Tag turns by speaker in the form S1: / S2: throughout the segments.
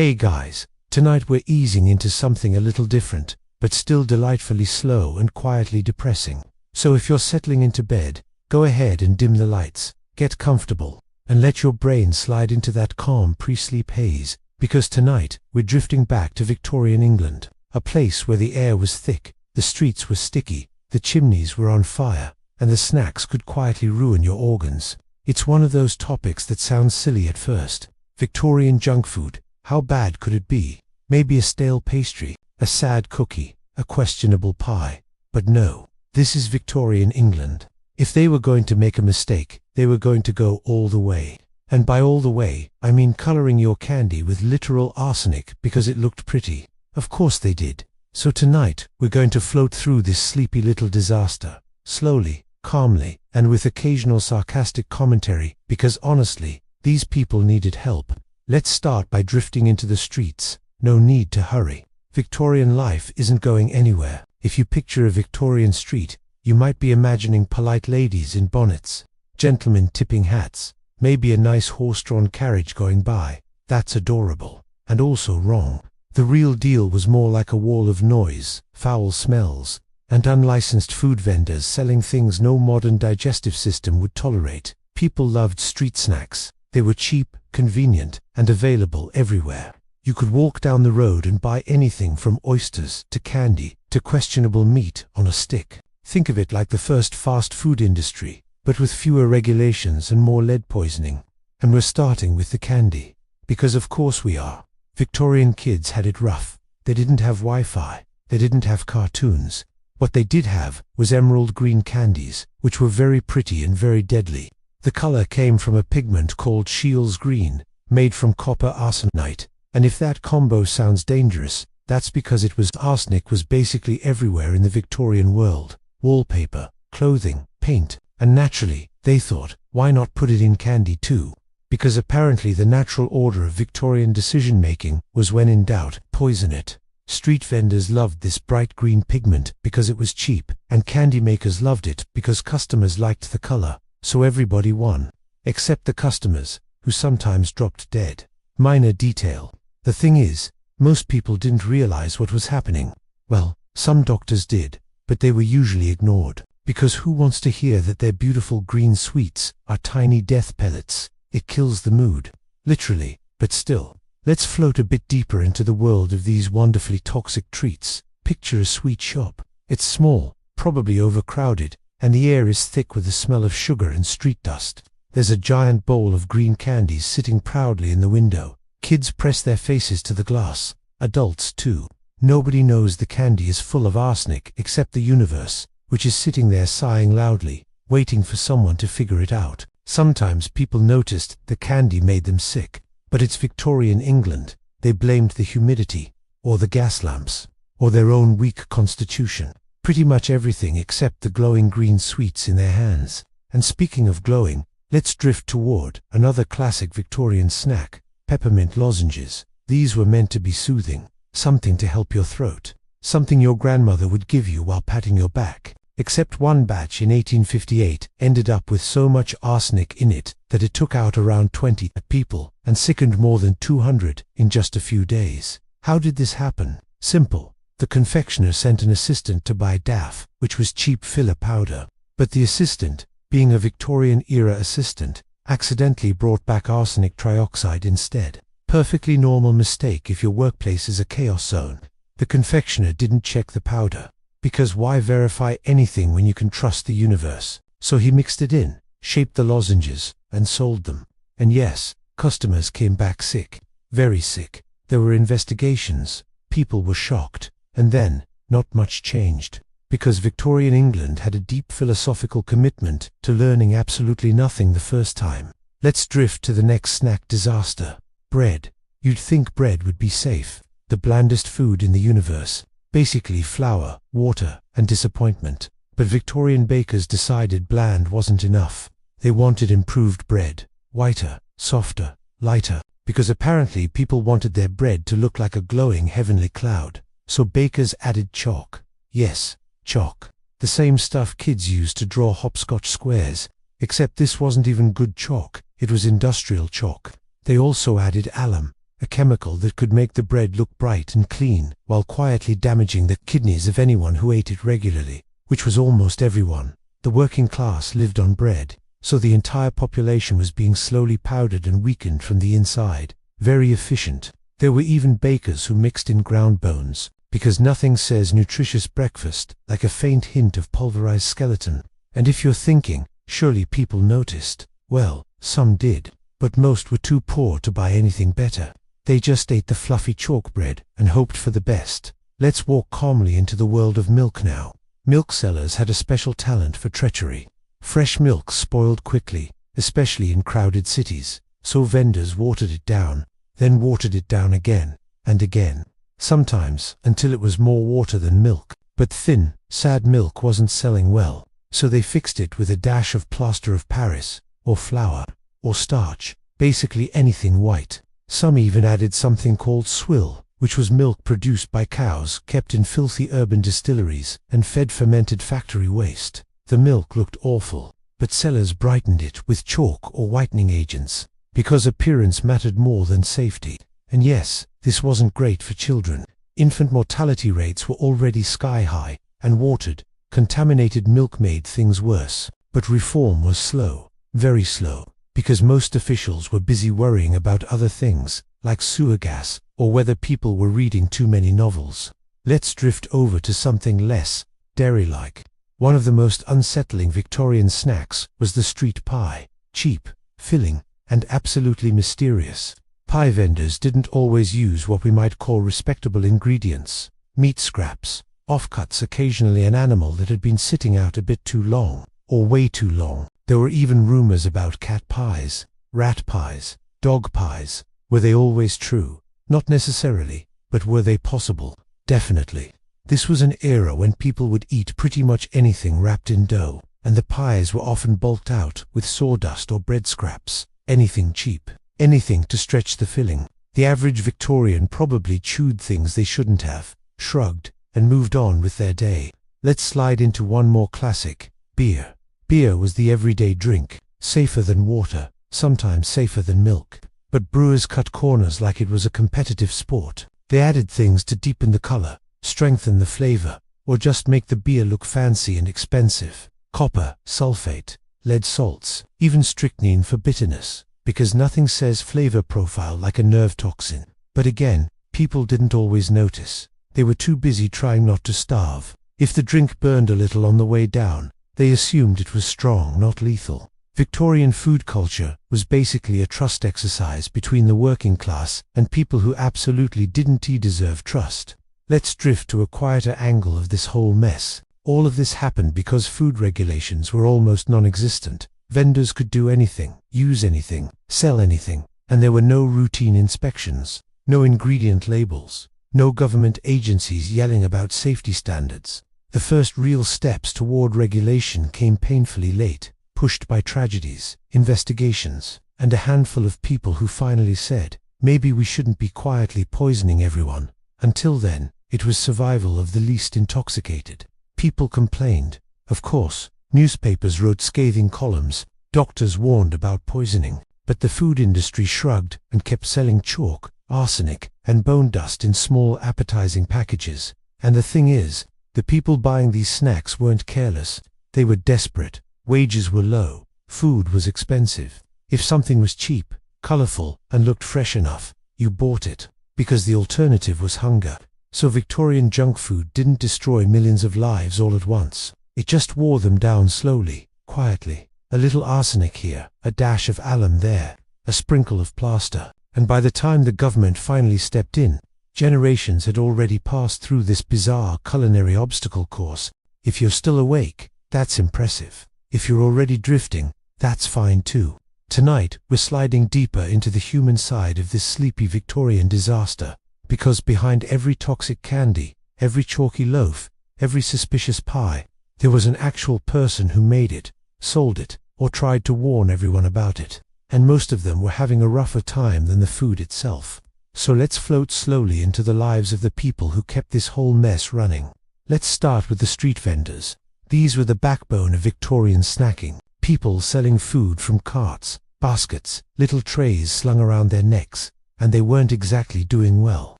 S1: Hey guys, tonight we're easing into something a little different, but still delightfully slow and quietly depressing. So if you're settling into bed, go ahead and dim the lights, get comfortable, and let your brain slide into that calm pre-sleep haze, because tonight we're drifting back to Victorian England, a place where the air was thick, the streets were sticky, the chimneys were on fire, and the snacks could quietly ruin your organs. It's one of those topics that sounds silly at first. Victorian junk food. How bad could it be? Maybe a stale pastry, a sad cookie, a questionable pie. But no, this is Victorian England. If they were going to make a mistake, they were going to go all the way. And by all the way, I mean coloring your candy with literal arsenic because it looked pretty. Of course they did. So tonight, we're going to float through this sleepy little disaster, slowly, calmly, and with occasional sarcastic commentary, because honestly, these people needed help. Let's start by drifting into the streets. No need to hurry. Victorian life isn't going anywhere. If you picture a Victorian street, you might be imagining polite ladies in bonnets, gentlemen tipping hats, maybe a nice horse-drawn carriage going by. That's adorable. And also wrong. The real deal was more like a wall of noise, foul smells, and unlicensed food vendors selling things no modern digestive system would tolerate. People loved street snacks. They were cheap, convenient, and available everywhere. You could walk down the road and buy anything from oysters to candy to questionable meat on a stick. Think of it like the first fast food industry, but with fewer regulations and more lead poisoning. And we're starting with the candy. Because of course we are. Victorian kids had it rough. They didn't have Wi-Fi. They didn't have cartoons. What they did have was emerald green candies, which were very pretty and very deadly. The color came from a pigment called Scheele's green, made from copper arsenite, and if that combo sounds dangerous, that's because arsenic was basically everywhere in the Victorian world. Wallpaper, clothing, paint, and naturally, they thought, why not put it in candy too? Because apparently the natural order of Victorian decision-making was when in doubt, poison it. Street vendors loved this bright green pigment because it was cheap, and candy makers loved it because customers liked the color. So everybody won, except the customers, who sometimes dropped dead. Minor detail. The thing is, most people didn't realize what was happening. Well, some doctors did, but they were usually ignored. Because who wants to hear that their beautiful green sweets are tiny death pellets? It kills the mood. Literally, but still. Let's float a bit deeper into the world of these wonderfully toxic treats. Picture a sweet shop. It's small, probably overcrowded, and the air is thick with the smell of sugar and street dust. There's a giant bowl of green candies sitting proudly in the window. Kids press their faces to the glass. Adults too. Nobody knows the candy is full of arsenic except the universe, which is sitting there sighing loudly, waiting for someone to figure it out. Sometimes people noticed the candy made them sick, but it's Victorian England. They blamed the humidity, or the gas lamps, or their own weak constitution. Pretty much everything except the glowing green sweets in their hands. And speaking of glowing, let's drift toward another classic Victorian snack, peppermint lozenges. These were meant to be soothing, something to help your throat, something your grandmother would give you while patting your back. Except one batch in 1858 ended up with so much arsenic in it that it took out around 20 people and sickened more than 200 in just a few days. How did this happen? Simple. The confectioner sent an assistant to buy DAF, which was cheap filler powder. But the assistant, being a Victorian-era assistant, accidentally brought back arsenic trioxide instead. Perfectly normal mistake if your workplace is a chaos zone. The confectioner didn't check the powder. Because why verify anything when you can trust the universe? So he mixed it in, shaped the lozenges, and sold them. And yes, customers came back sick. Very sick. There were investigations. People were shocked. And then, not much changed. Because Victorian England had a deep philosophical commitment to learning absolutely nothing the first time. Let's drift to the next snack disaster. Bread. You'd think bread would be safe. The blandest food in the universe. Basically flour, water, and disappointment. But Victorian bakers decided bland wasn't enough. They wanted improved bread. Whiter, softer, lighter. Because apparently people wanted their bread to look like a glowing heavenly cloud. So bakers added chalk. Yes, chalk. The same stuff kids use to draw hopscotch squares. Except this wasn't even good chalk. It was industrial chalk. They also added alum. a chemical that could make the bread look bright and clean, while quietly damaging the kidneys of anyone who ate it regularly, which was almost everyone. The working class lived on bread, so the entire population was being slowly powdered and weakened from the inside. Very efficient. There were even bakers who mixed in ground bones, because nothing says nutritious breakfast like a faint hint of pulverized skeleton. And if you're thinking, surely people noticed, well, some did, but most were too poor to buy anything better. They just ate the fluffy chalk bread and hoped for the best. Let's walk calmly into the world of milk now. Milk sellers had a special talent for treachery. Fresh milk spoiled quickly, especially in crowded cities, so vendors watered it down, then watered it down again and again, sometimes until it was more water than milk. But thin, sad milk wasn't selling well, so they fixed it with a dash of plaster of Paris, or flour, or starch, basically anything white. Some even added something called swill, which was milk produced by cows kept in filthy urban distilleries and fed fermented factory waste. The milk looked awful, but sellers brightened it with chalk or whitening agents, because appearance mattered more than safety. And yes, this wasn't great for children. Infant mortality rates were already sky high, and watered, contaminated milk made things worse. But reform was slow, very slow, because most officials were busy worrying about other things, like sewer gas, or whether people were reading too many novels. Let's drift over to something less dairy-like. One of the most unsettling Victorian snacks was the street pie. Cheap, filling, and absolutely mysterious. Pie vendors didn't always use what we might call respectable ingredients. Meat scraps, offcuts, occasionally an animal that had been sitting out a bit too long, or way too long. There were even rumors about cat pies, rat pies, dog pies. Were they always true? Not necessarily, but were they possible? Definitely. This was an era when people would eat pretty much anything wrapped in dough, and the pies were often bulked out with sawdust or bread scraps. Anything cheap, anything to stretch the filling. The average Victorian probably chewed things they shouldn't have, shrugged, and moved on with their day. Let's slide into one more classic, beer. Beer was the everyday drink, safer than water, sometimes safer than milk. But brewers cut corners like it was a competitive sport. They added things to deepen the color, strengthen the flavor, or just make the beer look fancy and expensive. Copper, sulfate, lead salts, even strychnine for bitterness, because nothing says flavor profile like a nerve toxin. But again, people didn't always notice. They were too busy trying not to starve. If the drink burned a little on the way down, they assumed it was strong, not lethal. Victorian food culture was basically a trust exercise between the working class and people who absolutely didn't deserve trust. Let's drift to a quieter angle of this whole mess. All of this happened because food regulations were almost non-existent. Vendors could do anything, use anything, sell anything, and there were no routine inspections, no ingredient labels, no government agencies yelling about safety standards. The first real steps toward regulation came painfully late, pushed by tragedies, investigations, and a handful of people who finally said, maybe we shouldn't be quietly poisoning everyone. Until then, it was survival of the least intoxicated. People complained, of course, newspapers wrote scathing columns, doctors warned about poisoning, but the food industry shrugged and kept selling chalk, arsenic, and bone dust in small appetizing packages. And the thing is, the people buying these snacks weren't careless, they were desperate. Wages were low, food was expensive. If something was cheap, colorful, and looked fresh enough, you bought it, because the alternative was hunger. So Victorian junk food didn't destroy millions of lives all at once. It just wore them down slowly, quietly. A little arsenic here, a dash of alum there, a sprinkle of plaster. And by the time the government finally stepped in, generations had already passed through this bizarre culinary obstacle course. If you're still awake, that's impressive. If you're already drifting, that's fine too. Tonight, we're sliding deeper into the human side of this sleepy Victorian disaster, because behind every toxic candy, every chalky loaf, every suspicious pie, there was an actual person who made it, sold it, or tried to warn everyone about it. And most of them were having a rougher time than the food itself. So let's float slowly into the lives of the people who kept this whole mess running. Let's start with the street vendors. These were the backbone of Victorian snacking. People selling food from carts, baskets, little trays slung around their necks, and they weren't exactly doing well.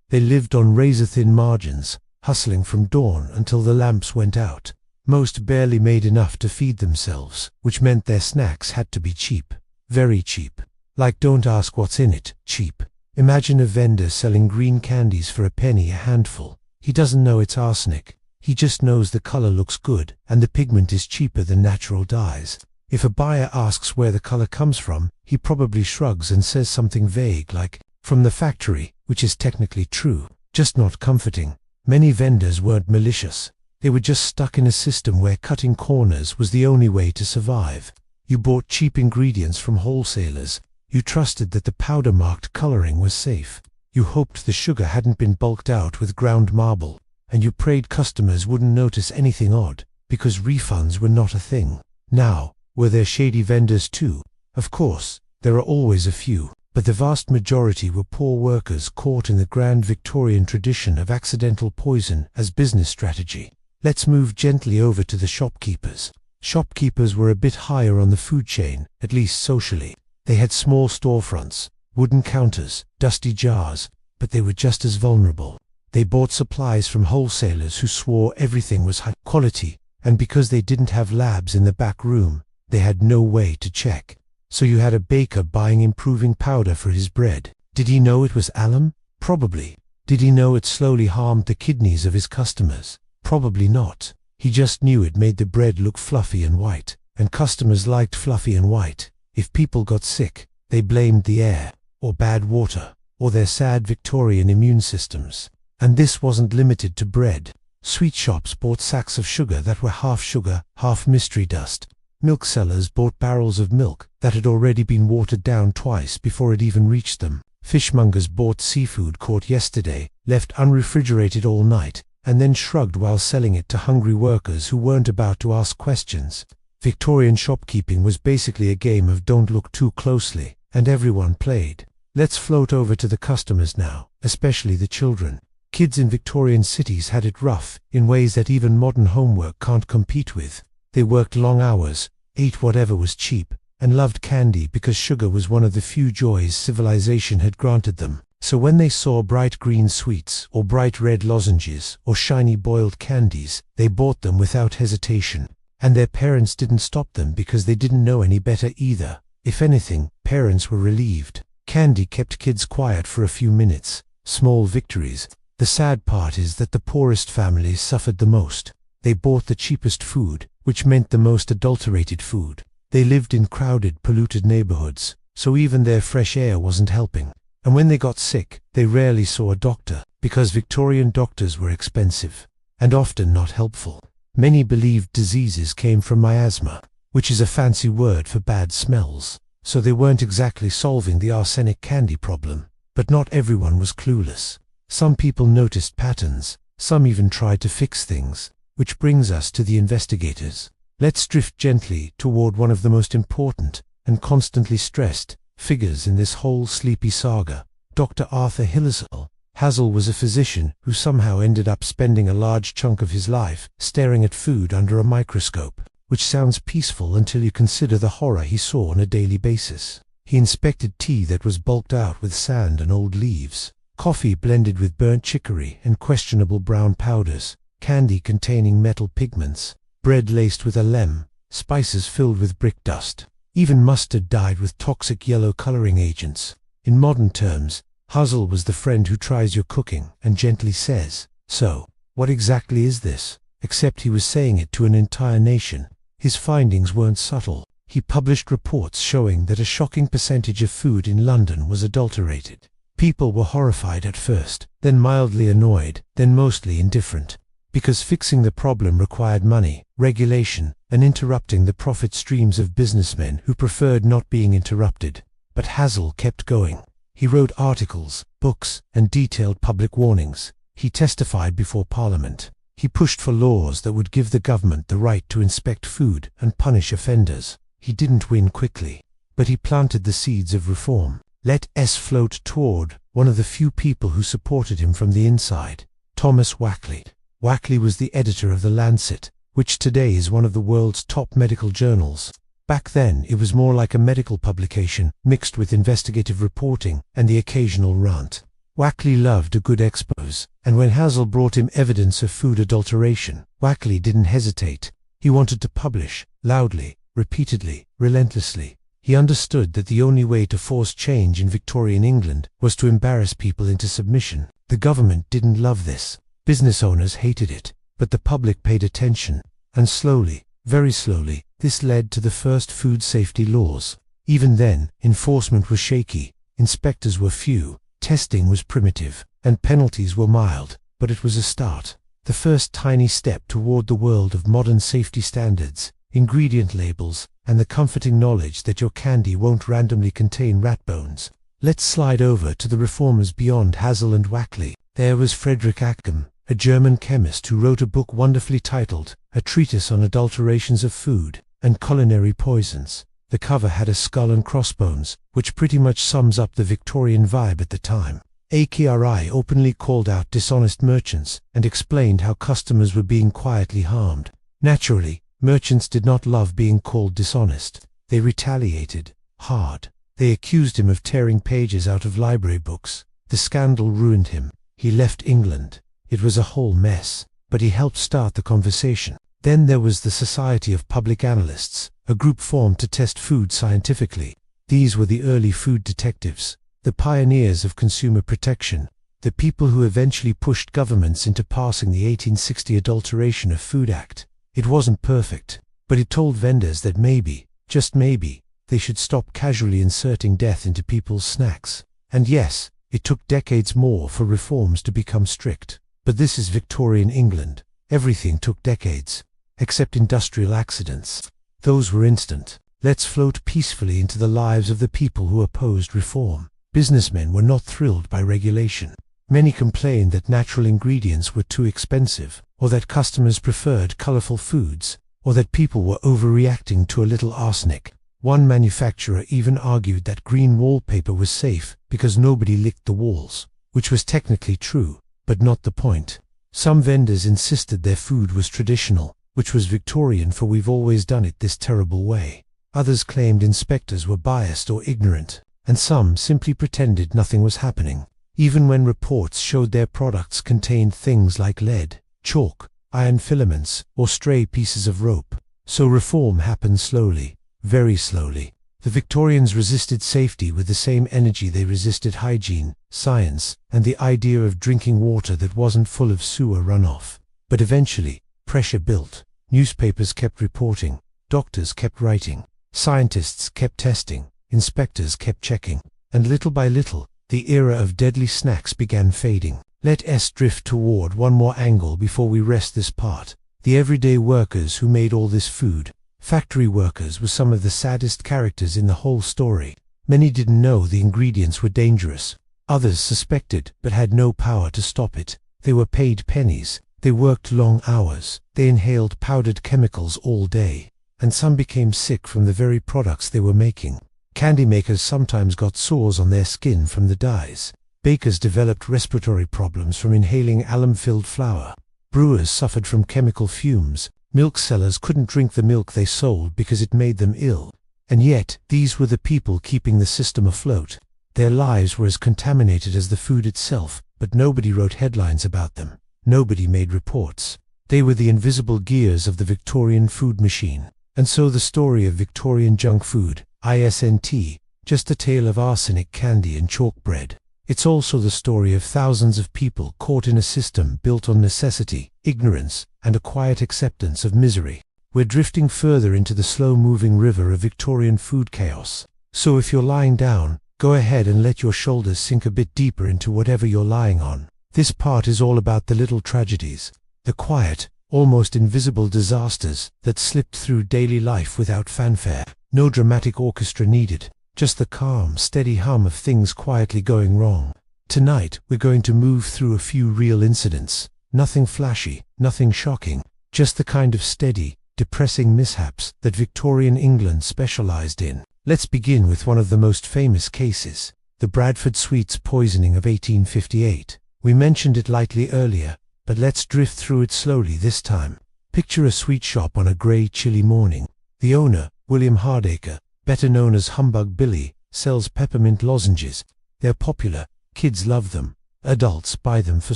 S1: They lived on razor-thin margins, hustling from dawn until the lamps went out. Most barely made enough to feed themselves, which meant their snacks had to be cheap. Very cheap. Like don't ask what's in it, cheap. Imagine a vendor selling green candies for a penny a handful. He doesn't know it's arsenic. He just knows the color looks good and the pigment is cheaper than natural dyes. If a buyer asks where the color comes from, he probably shrugs and says something vague like, "From the factory," which is technically true, just not comforting. Many vendors weren't malicious. They were just stuck in a system where cutting corners was the only way to survive. You bought cheap ingredients from wholesalers. You trusted that the powder-marked coloring was safe. You hoped the sugar hadn't been bulked out with ground marble. And you prayed customers wouldn't notice anything odd, because refunds were not a thing. Now, were there shady vendors too? Of course, there are always a few, but the vast majority were poor workers caught in the grand Victorian tradition of accidental poison as business strategy. Let's move gently over to the shopkeepers. Shopkeepers were a bit higher on the food chain, at least socially. They had small storefronts, wooden counters, dusty jars, but they were just as vulnerable. They bought supplies from wholesalers who swore everything was high quality, and because they didn't have labs in the back room, they had no way to check. So you had a baker buying improving powder for his bread. Did he know it was alum? Probably. Did he know it slowly harmed the kidneys of his customers? Probably not. He just knew it made the bread look fluffy and white, and customers liked fluffy and white. If people got sick, they blamed the air, or bad water, or their sad Victorian immune systems. And this wasn't limited to bread. Sweet shops bought sacks of sugar that were half sugar, half mystery dust. Milk sellers bought barrels of milk that had already been watered down twice before it even reached them. Fishmongers bought seafood caught yesterday, left unrefrigerated all night, and then shrugged while selling it to hungry workers who weren't about to ask questions. Victorian shopkeeping was basically a game of don't look too closely, and everyone played. Let's float over to the customers now, especially the children. Kids in Victorian cities had it rough, in ways that even modern homework can't compete with. They worked long hours, ate whatever was cheap, and loved candy because sugar was one of the few joys civilization had granted them. So when they saw bright green sweets, or bright red lozenges, or shiny boiled candies, they bought them without hesitation. And their parents didn't stop them because they didn't know any better either. If anything, parents were relieved. Candy kept kids quiet for a few minutes. Small victories. The sad part is that the poorest families suffered the most. They bought the cheapest food, which meant the most adulterated food. They lived in crowded, polluted neighborhoods, so even their fresh air wasn't helping. And when they got sick, they rarely saw a doctor, because Victorian doctors were expensive, and often not helpful. Many believed diseases came from miasma, which is a fancy word for bad smells, so they weren't exactly solving the arsenic candy problem. But not everyone was clueless. Some people noticed patterns, some even tried to fix things, which brings us to the investigators. Let's drift gently toward one of the most important, and constantly stressed, figures in this whole sleepy saga, Dr. Arthur Hazel. Hazel was a physician who somehow ended up spending a large chunk of his life staring at food under a microscope, which sounds peaceful until you consider the horror he saw on a daily basis. He inspected tea that was bulked out with sand and old leaves, coffee blended with burnt chicory and questionable brown powders, candy containing metal pigments, bread laced with alum, spices filled with brick dust, even mustard dyed with toxic yellow coloring agents. In modern terms, Hazel was the friend who tries your cooking and gently says, "So, what exactly is this?" Except he was saying it to an entire nation. His findings weren't subtle. He published reports showing that a shocking percentage of food in London was adulterated. People were horrified at first, then mildly annoyed, then mostly indifferent. Because fixing the problem required money, regulation, and interrupting the profit streams of businessmen who preferred not being interrupted. But Hazel kept going. He wrote articles, books, and detailed public warnings. He testified before Parliament. He pushed for laws that would give the government the right to inspect food and punish offenders. He didn't win quickly, but he planted the seeds of reform. Let us float toward one of the few people who supported him from the inside, Thomas Wackley. Wackley was the editor of The Lancet, which today is one of the world's top medical journals. Back then, it was more like a medical publication, mixed with investigative reporting and the occasional rant. Wackley loved a good expose, and when Hazel brought him evidence of food adulteration, Wackley didn't hesitate. He wanted to publish, loudly, repeatedly, relentlessly. He understood that the only way to force change in Victorian England was to embarrass people into submission. The government didn't love this. Business owners hated it, but the public paid attention. And slowly, very slowly, this led to the first food safety laws. Even then, enforcement was shaky, inspectors were few, testing was primitive, and penalties were mild, but it was a start. The first tiny step toward the world of modern safety standards, ingredient labels, and the comforting knowledge that your candy won't randomly contain rat bones. Let's slide over to the reformers beyond Hazel and Wackley. There was Frederick Ackham, a German chemist who wrote a book wonderfully titled A Treatise on Adulterations of Food and Culinary Poisons. The cover had a skull and crossbones, which pretty much sums up the Victorian vibe at the time. AKRI openly called out dishonest merchants and explained how customers were being quietly harmed. Naturally, merchants did not love being called dishonest. They retaliated hard. They accused him of tearing pages out of library books. The scandal ruined him. He left England. It was a whole mess, but he helped start the conversation. Then there was the Society of Public Analysts, a group formed to test food scientifically. These were the early food detectives, the pioneers of consumer protection, the people who eventually pushed governments into passing the 1860 Adulteration of Food Act. It wasn't perfect, but it told vendors that maybe, just maybe, they should stop casually inserting death into people's snacks. And yes, it took decades more for reforms to become strict. But this is Victorian England. Everything took decades, except industrial accidents. Those were instant. Let's float peacefully into the lives of the people who opposed reform. Businessmen were not thrilled by regulation. Many complained that natural ingredients were too expensive, or that customers preferred colorful foods, or that people were overreacting to a little arsenic. One manufacturer even argued that green wallpaper was safe because nobody licked the walls, which was technically true, but not the point. Some vendors insisted their food was traditional, which was Victorian, for we've always done it this terrible way. Others claimed inspectors were biased or ignorant, and some simply pretended nothing was happening, even when reports showed their products contained things like lead, chalk, iron filaments, or stray pieces of rope. So reform happened slowly, very slowly. The Victorians resisted safety with the same energy they resisted hygiene, science, and the idea of drinking water that wasn't full of sewer runoff. But eventually, pressure built. Newspapers kept reporting, doctors kept writing, scientists kept testing, inspectors kept checking, and little by little, the era of deadly snacks began fading. Let us drift toward one more angle before we rest this part. The everyday workers who made all this food. Factory workers were some of the saddest characters in the whole story. Many didn't know the ingredients were dangerous. Others suspected, but had no power to stop it. They were paid pennies. They worked long hours. They inhaled powdered chemicals all day. And some became sick from the very products they were making. Candy makers sometimes got sores on their skin from the dyes. Bakers developed respiratory problems from inhaling alum-filled flour. Brewers suffered from chemical fumes. Milk sellers couldn't drink the milk they sold because it made them ill. And yet, these were the people keeping the system afloat. Their lives were as contaminated as the food itself, but nobody wrote headlines about them. Nobody made reports. They were the invisible gears of the Victorian food machine. And so the story of Victorian junk food, ISNT, just a tale of arsenic candy and chalk bread. It's also the story of thousands of people caught in a system built on necessity, ignorance, and a quiet acceptance of misery. We're drifting further into the slow-moving river of Victorian food chaos. So if you're lying down, go ahead and let your shoulders sink a bit deeper into whatever you're lying on. This part is all about the little tragedies, the quiet, almost invisible disasters that slipped through daily life without fanfare. No dramatic orchestra needed. Just the calm, steady hum of things quietly going wrong. Tonight, we're going to move through a few real incidents. Nothing flashy, nothing shocking. Just the kind of steady, depressing mishaps that Victorian England specialized in. Let's begin with one of the most famous cases, the Bradford sweets poisoning of 1858. We mentioned it lightly earlier, but let's drift through it slowly this time. Picture a sweet shop on a grey, chilly morning. The owner, William Hardacre, better known as Humbug Billy, sells peppermint lozenges. They're popular, kids love them, adults buy them for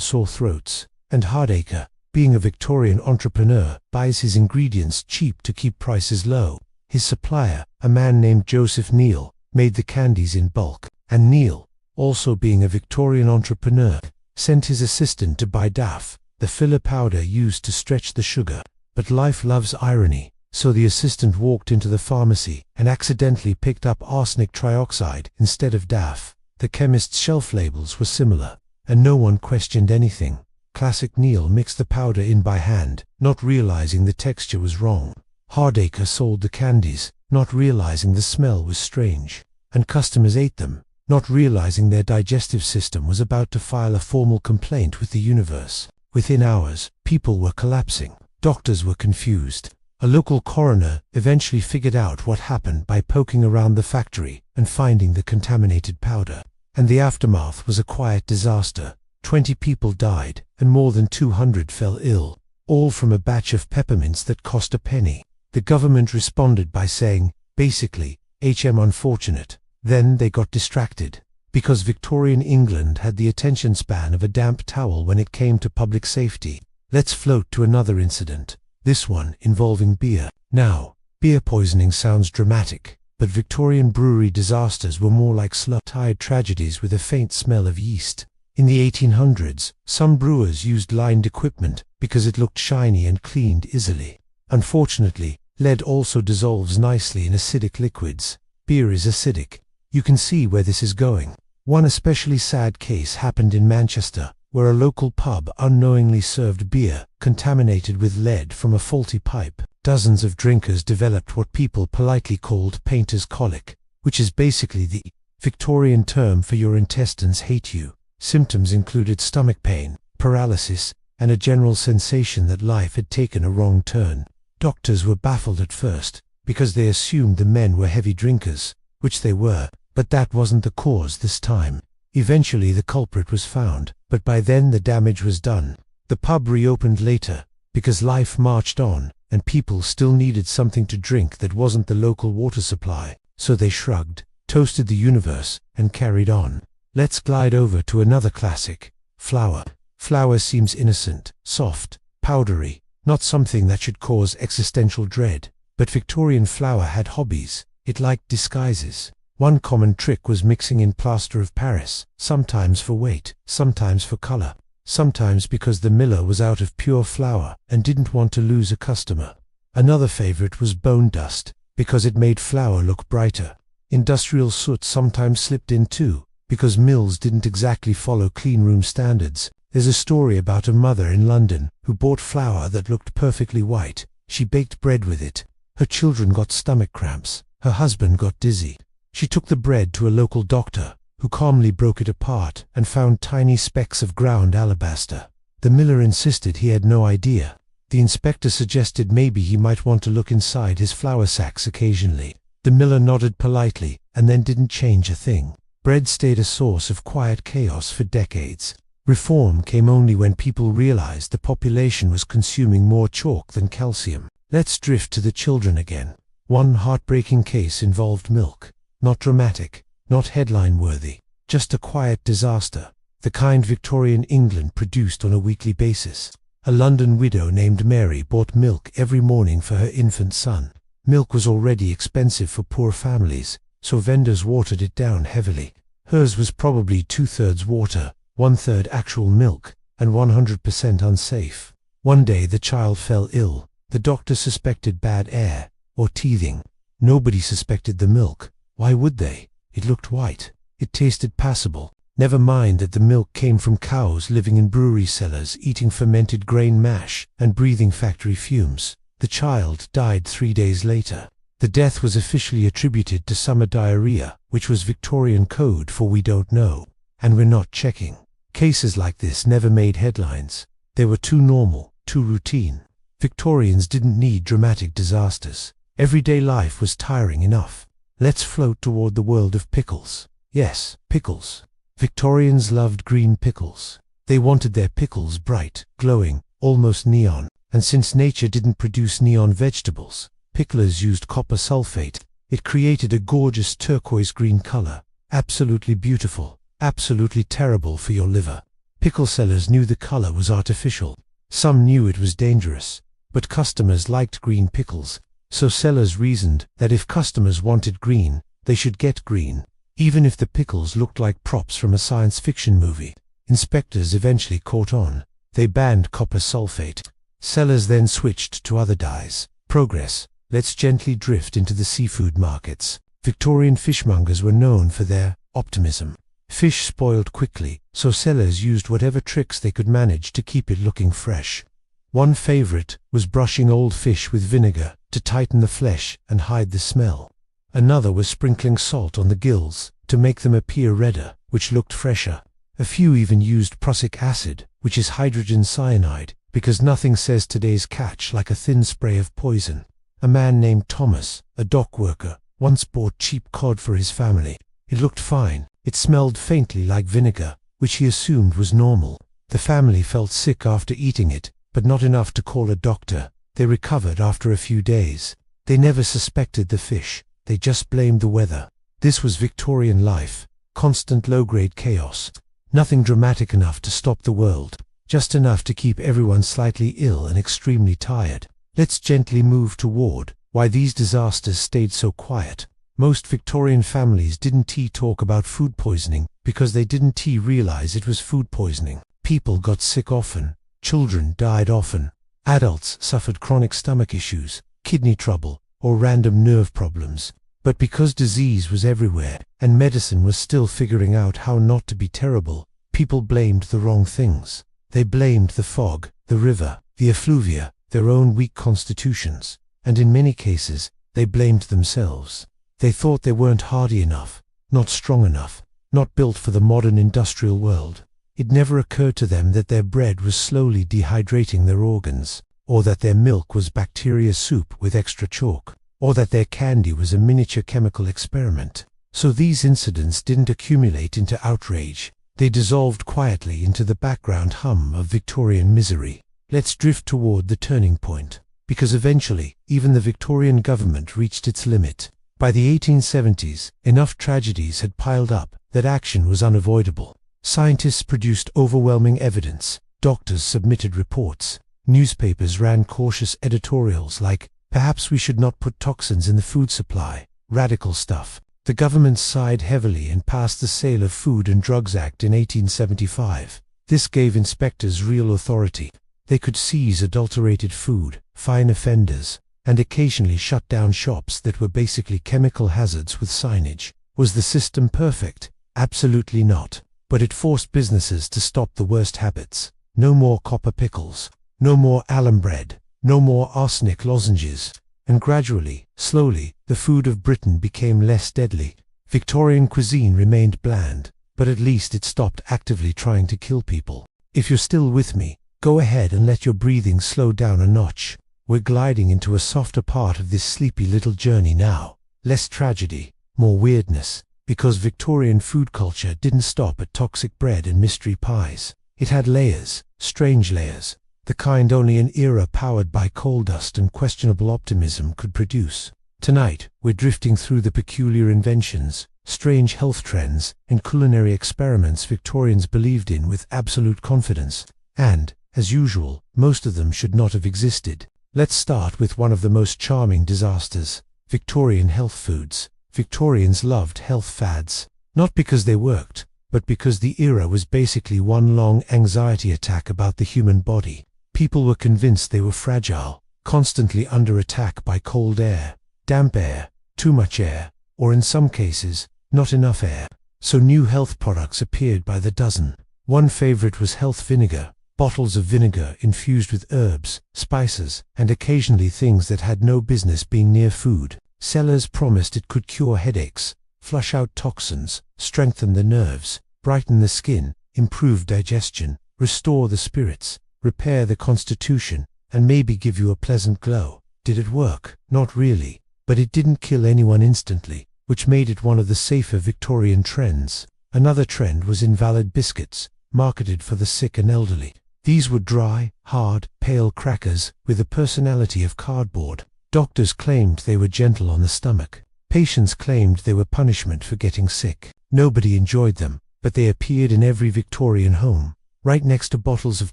S1: sore throats. And Hardacre, being a Victorian entrepreneur, buys his ingredients cheap to keep prices low. His supplier, a man named Joseph Neal, made the candies in bulk, and Neal, also being a Victorian entrepreneur, sent his assistant to buy daff, the filler powder used to stretch the sugar. But life loves irony, so the assistant walked into the pharmacy and accidentally picked up arsenic trioxide instead of daff. The chemist's shelf labels were similar, and no one questioned anything. Classic Neal mixed the powder in by hand, not realizing the texture was wrong. Hardacre sold the candies, not realizing the smell was strange. And customers ate them, not realizing their digestive system was about to file a formal complaint with the universe. Within hours, people were collapsing. Doctors were confused. A local coroner eventually figured out what happened by poking around the factory and finding the contaminated powder. And the aftermath was a quiet disaster. 20 people died, and more than 200 fell ill, all from a batch of peppermints that cost a penny. The government responded by saying, basically, unfortunate. Then they got distracted, because Victorian England had the attention span of a damp towel when it came to public safety. Let's float to another incident, this one involving beer. Now, beer poisoning sounds dramatic, but Victorian brewery disasters were more like slow-tide tragedies with a faint smell of yeast. In the 1800s, some brewers used lined equipment because it looked shiny and cleaned easily. Unfortunately, lead also dissolves nicely in acidic liquids. Beer is acidic. You can see where this is going. One especially sad case happened in Manchester, where a local pub unknowingly served beer contaminated with lead from a faulty pipe. Dozens of drinkers developed what people politely called painter's colic, which is basically the Victorian term for your intestines hate you. Symptoms included stomach pain, paralysis, and a general sensation that life had taken a wrong turn. Doctors were baffled at first, because they assumed the men were heavy drinkers, which they were, but that wasn't the cause this time. Eventually the culprit was found, but by then the damage was done. The pub reopened later, because life marched on, and people still needed something to drink that wasn't the local water supply, so they shrugged, toasted the universe, and carried on. Let's glide over to another classic, flour. Flour seems innocent, soft, powdery, not something that should cause existential dread. But Victorian flour had hobbies. It liked disguises. One common trick was mixing in plaster of Paris, sometimes for weight, sometimes for color, sometimes because the miller was out of pure flour and didn't want to lose a customer. Another favorite was bone dust, because it made flour look brighter. Industrial soot sometimes slipped in too, because mills didn't exactly follow cleanroom standards. There's a story about a mother in London who bought flour that looked perfectly white. She baked bread with it. Her children got stomach cramps. Her husband got dizzy. She took the bread to a local doctor, who calmly broke it apart and found tiny specks of ground alabaster. The miller insisted he had no idea. The inspector suggested maybe he might want to look inside his flour sacks occasionally. The miller nodded politely and then didn't change a thing. Bread stayed a source of quiet chaos for decades. Reform came only when people realized the population was consuming more chalk than calcium. Let's drift to the children again. One heartbreaking case involved milk. Not dramatic, not headline-worthy, just a quiet disaster, the kind Victorian England produced on a weekly basis. A London widow named Mary bought milk every morning for her infant son. Milk was already expensive for poor families, so vendors watered it down heavily. Hers was probably 2/3 water, 1/3 actual milk, and 100% unsafe. One day the child fell ill. The doctor suspected bad air, or teething. Nobody suspected the milk. Why would they? It looked white. It tasted passable. Never mind that the milk came from cows living in brewery cellars, eating fermented grain mash and breathing factory fumes. The child died 3 days later. The death was officially attributed to summer diarrhea, which was Victorian code for we don't know, and we're not checking. Cases like this never made headlines. They were too normal, too routine. Victorians didn't need dramatic disasters. Everyday life was tiring enough. Let's float toward the world of pickles. Yes, pickles. Victorians loved green pickles. They wanted their pickles bright, glowing, almost neon. And since nature didn't produce neon vegetables, Picklers used copper sulfate. It created a gorgeous turquoise green color. Absolutely beautiful, absolutely terrible for your liver. Pickle sellers knew the color was artificial. Some knew it was dangerous, but customers liked green pickles, so sellers reasoned that if customers wanted green, they should get green, even if the pickles looked like props from a science fiction movie. Inspectors eventually caught on. They banned copper sulfate. Sellers then switched to other dyes. Progress. Let's gently drift into the seafood markets. Victorian fishmongers were known for their optimism. Fish spoiled quickly, so sellers used whatever tricks they could manage to keep it looking fresh. One favorite was brushing old fish with vinegar to tighten the flesh and hide the smell. Another was sprinkling salt on the gills to make them appear redder, which looked fresher. A few even used prussic acid, which is hydrogen cyanide, because nothing says today's catch like a thin spray of poison. A man named Thomas, a dock worker, once bought cheap cod for his family. It looked fine. It smelled faintly like vinegar, which he assumed was normal. The family felt sick after eating it, but not enough to call a doctor. They recovered after a few days. They never suspected the fish. They just blamed the weather. This was Victorian life. Constant low-grade chaos. Nothing dramatic enough to stop the world. Just enough to keep everyone slightly ill and extremely tired. Let's gently move toward why these disasters stayed so quiet. Most Victorian families didn't talk about food poisoning because they didn't realize it was food poisoning. People got sick often. Children died often. Adults suffered chronic stomach issues, kidney trouble, or random nerve problems. But because disease was everywhere and medicine was still figuring out how not to be terrible, people blamed the wrong things. They blamed the fog, the river, the effluvia, their own weak constitutions, and in many cases, they blamed themselves. They thought they weren't hardy enough, not strong enough, not built for the modern industrial world. It never occurred to them that their bread was slowly dehydrating their organs, or that their milk was bacteria soup with extra chalk, or that their candy was a miniature chemical experiment. So these incidents didn't accumulate into outrage. They dissolved quietly into the background hum of Victorian misery. Let's drift toward the turning point, because eventually, even the Victorian government reached its limit. By the 1870s, enough tragedies had piled up that action was unavoidable. Scientists produced overwhelming evidence. Doctors submitted reports. Newspapers ran cautious editorials like, "Perhaps we should not put toxins in the food supply." Radical stuff. The government sighed heavily and passed the Sale of Food and Drugs Act in 1875. This gave inspectors real authority. They could seize adulterated food, fine offenders, and occasionally shut down shops that were basically chemical hazards with signage. Was the system perfect? Absolutely not. But it forced businesses to stop the worst habits. No more copper pickles. No more alum bread. No more arsenic lozenges. And gradually, slowly, the food of Britain became less deadly. Victorian cuisine remained bland, but at least it stopped actively trying to kill people. If you're still with me, go ahead and let your breathing slow down a notch. We're gliding into a softer part of this sleepy little journey now. Less tragedy, more weirdness, because Victorian food culture didn't stop at toxic bread and mystery pies. It had layers, strange layers. The kind only an era powered by coal dust and questionable optimism could produce. Tonight, we're drifting through the peculiar inventions, strange health trends, and culinary experiments Victorians believed in with absolute confidence. And, as usual, most of them should not have existed. Let's start with one of the most charming disasters: Victorian health foods. Victorians loved health fads, not because they worked, but because the era was basically one long anxiety attack about the human body. People were convinced they were fragile, constantly under attack by cold air, damp air, too much air, or in some cases, not enough air. So new health products appeared by the dozen. One favorite was health vinegar, bottles of vinegar infused with herbs, spices, and occasionally things that had no business being near food. Sellers promised it could cure headaches, flush out toxins, strengthen the nerves, brighten the skin, improve digestion, restore the spirits, repair the constitution, and maybe give you a pleasant glow. Did it work? Not really, but it didn't kill anyone instantly, which made it one of the safer Victorian trends. Another trend was invalid biscuits, marketed for the sick and elderly. These were dry, hard, pale crackers with the personality of cardboard. Doctors claimed they were gentle on the stomach. Patients claimed they were punishment for getting sick. Nobody enjoyed them, but they appeared in every Victorian home, right next to bottles of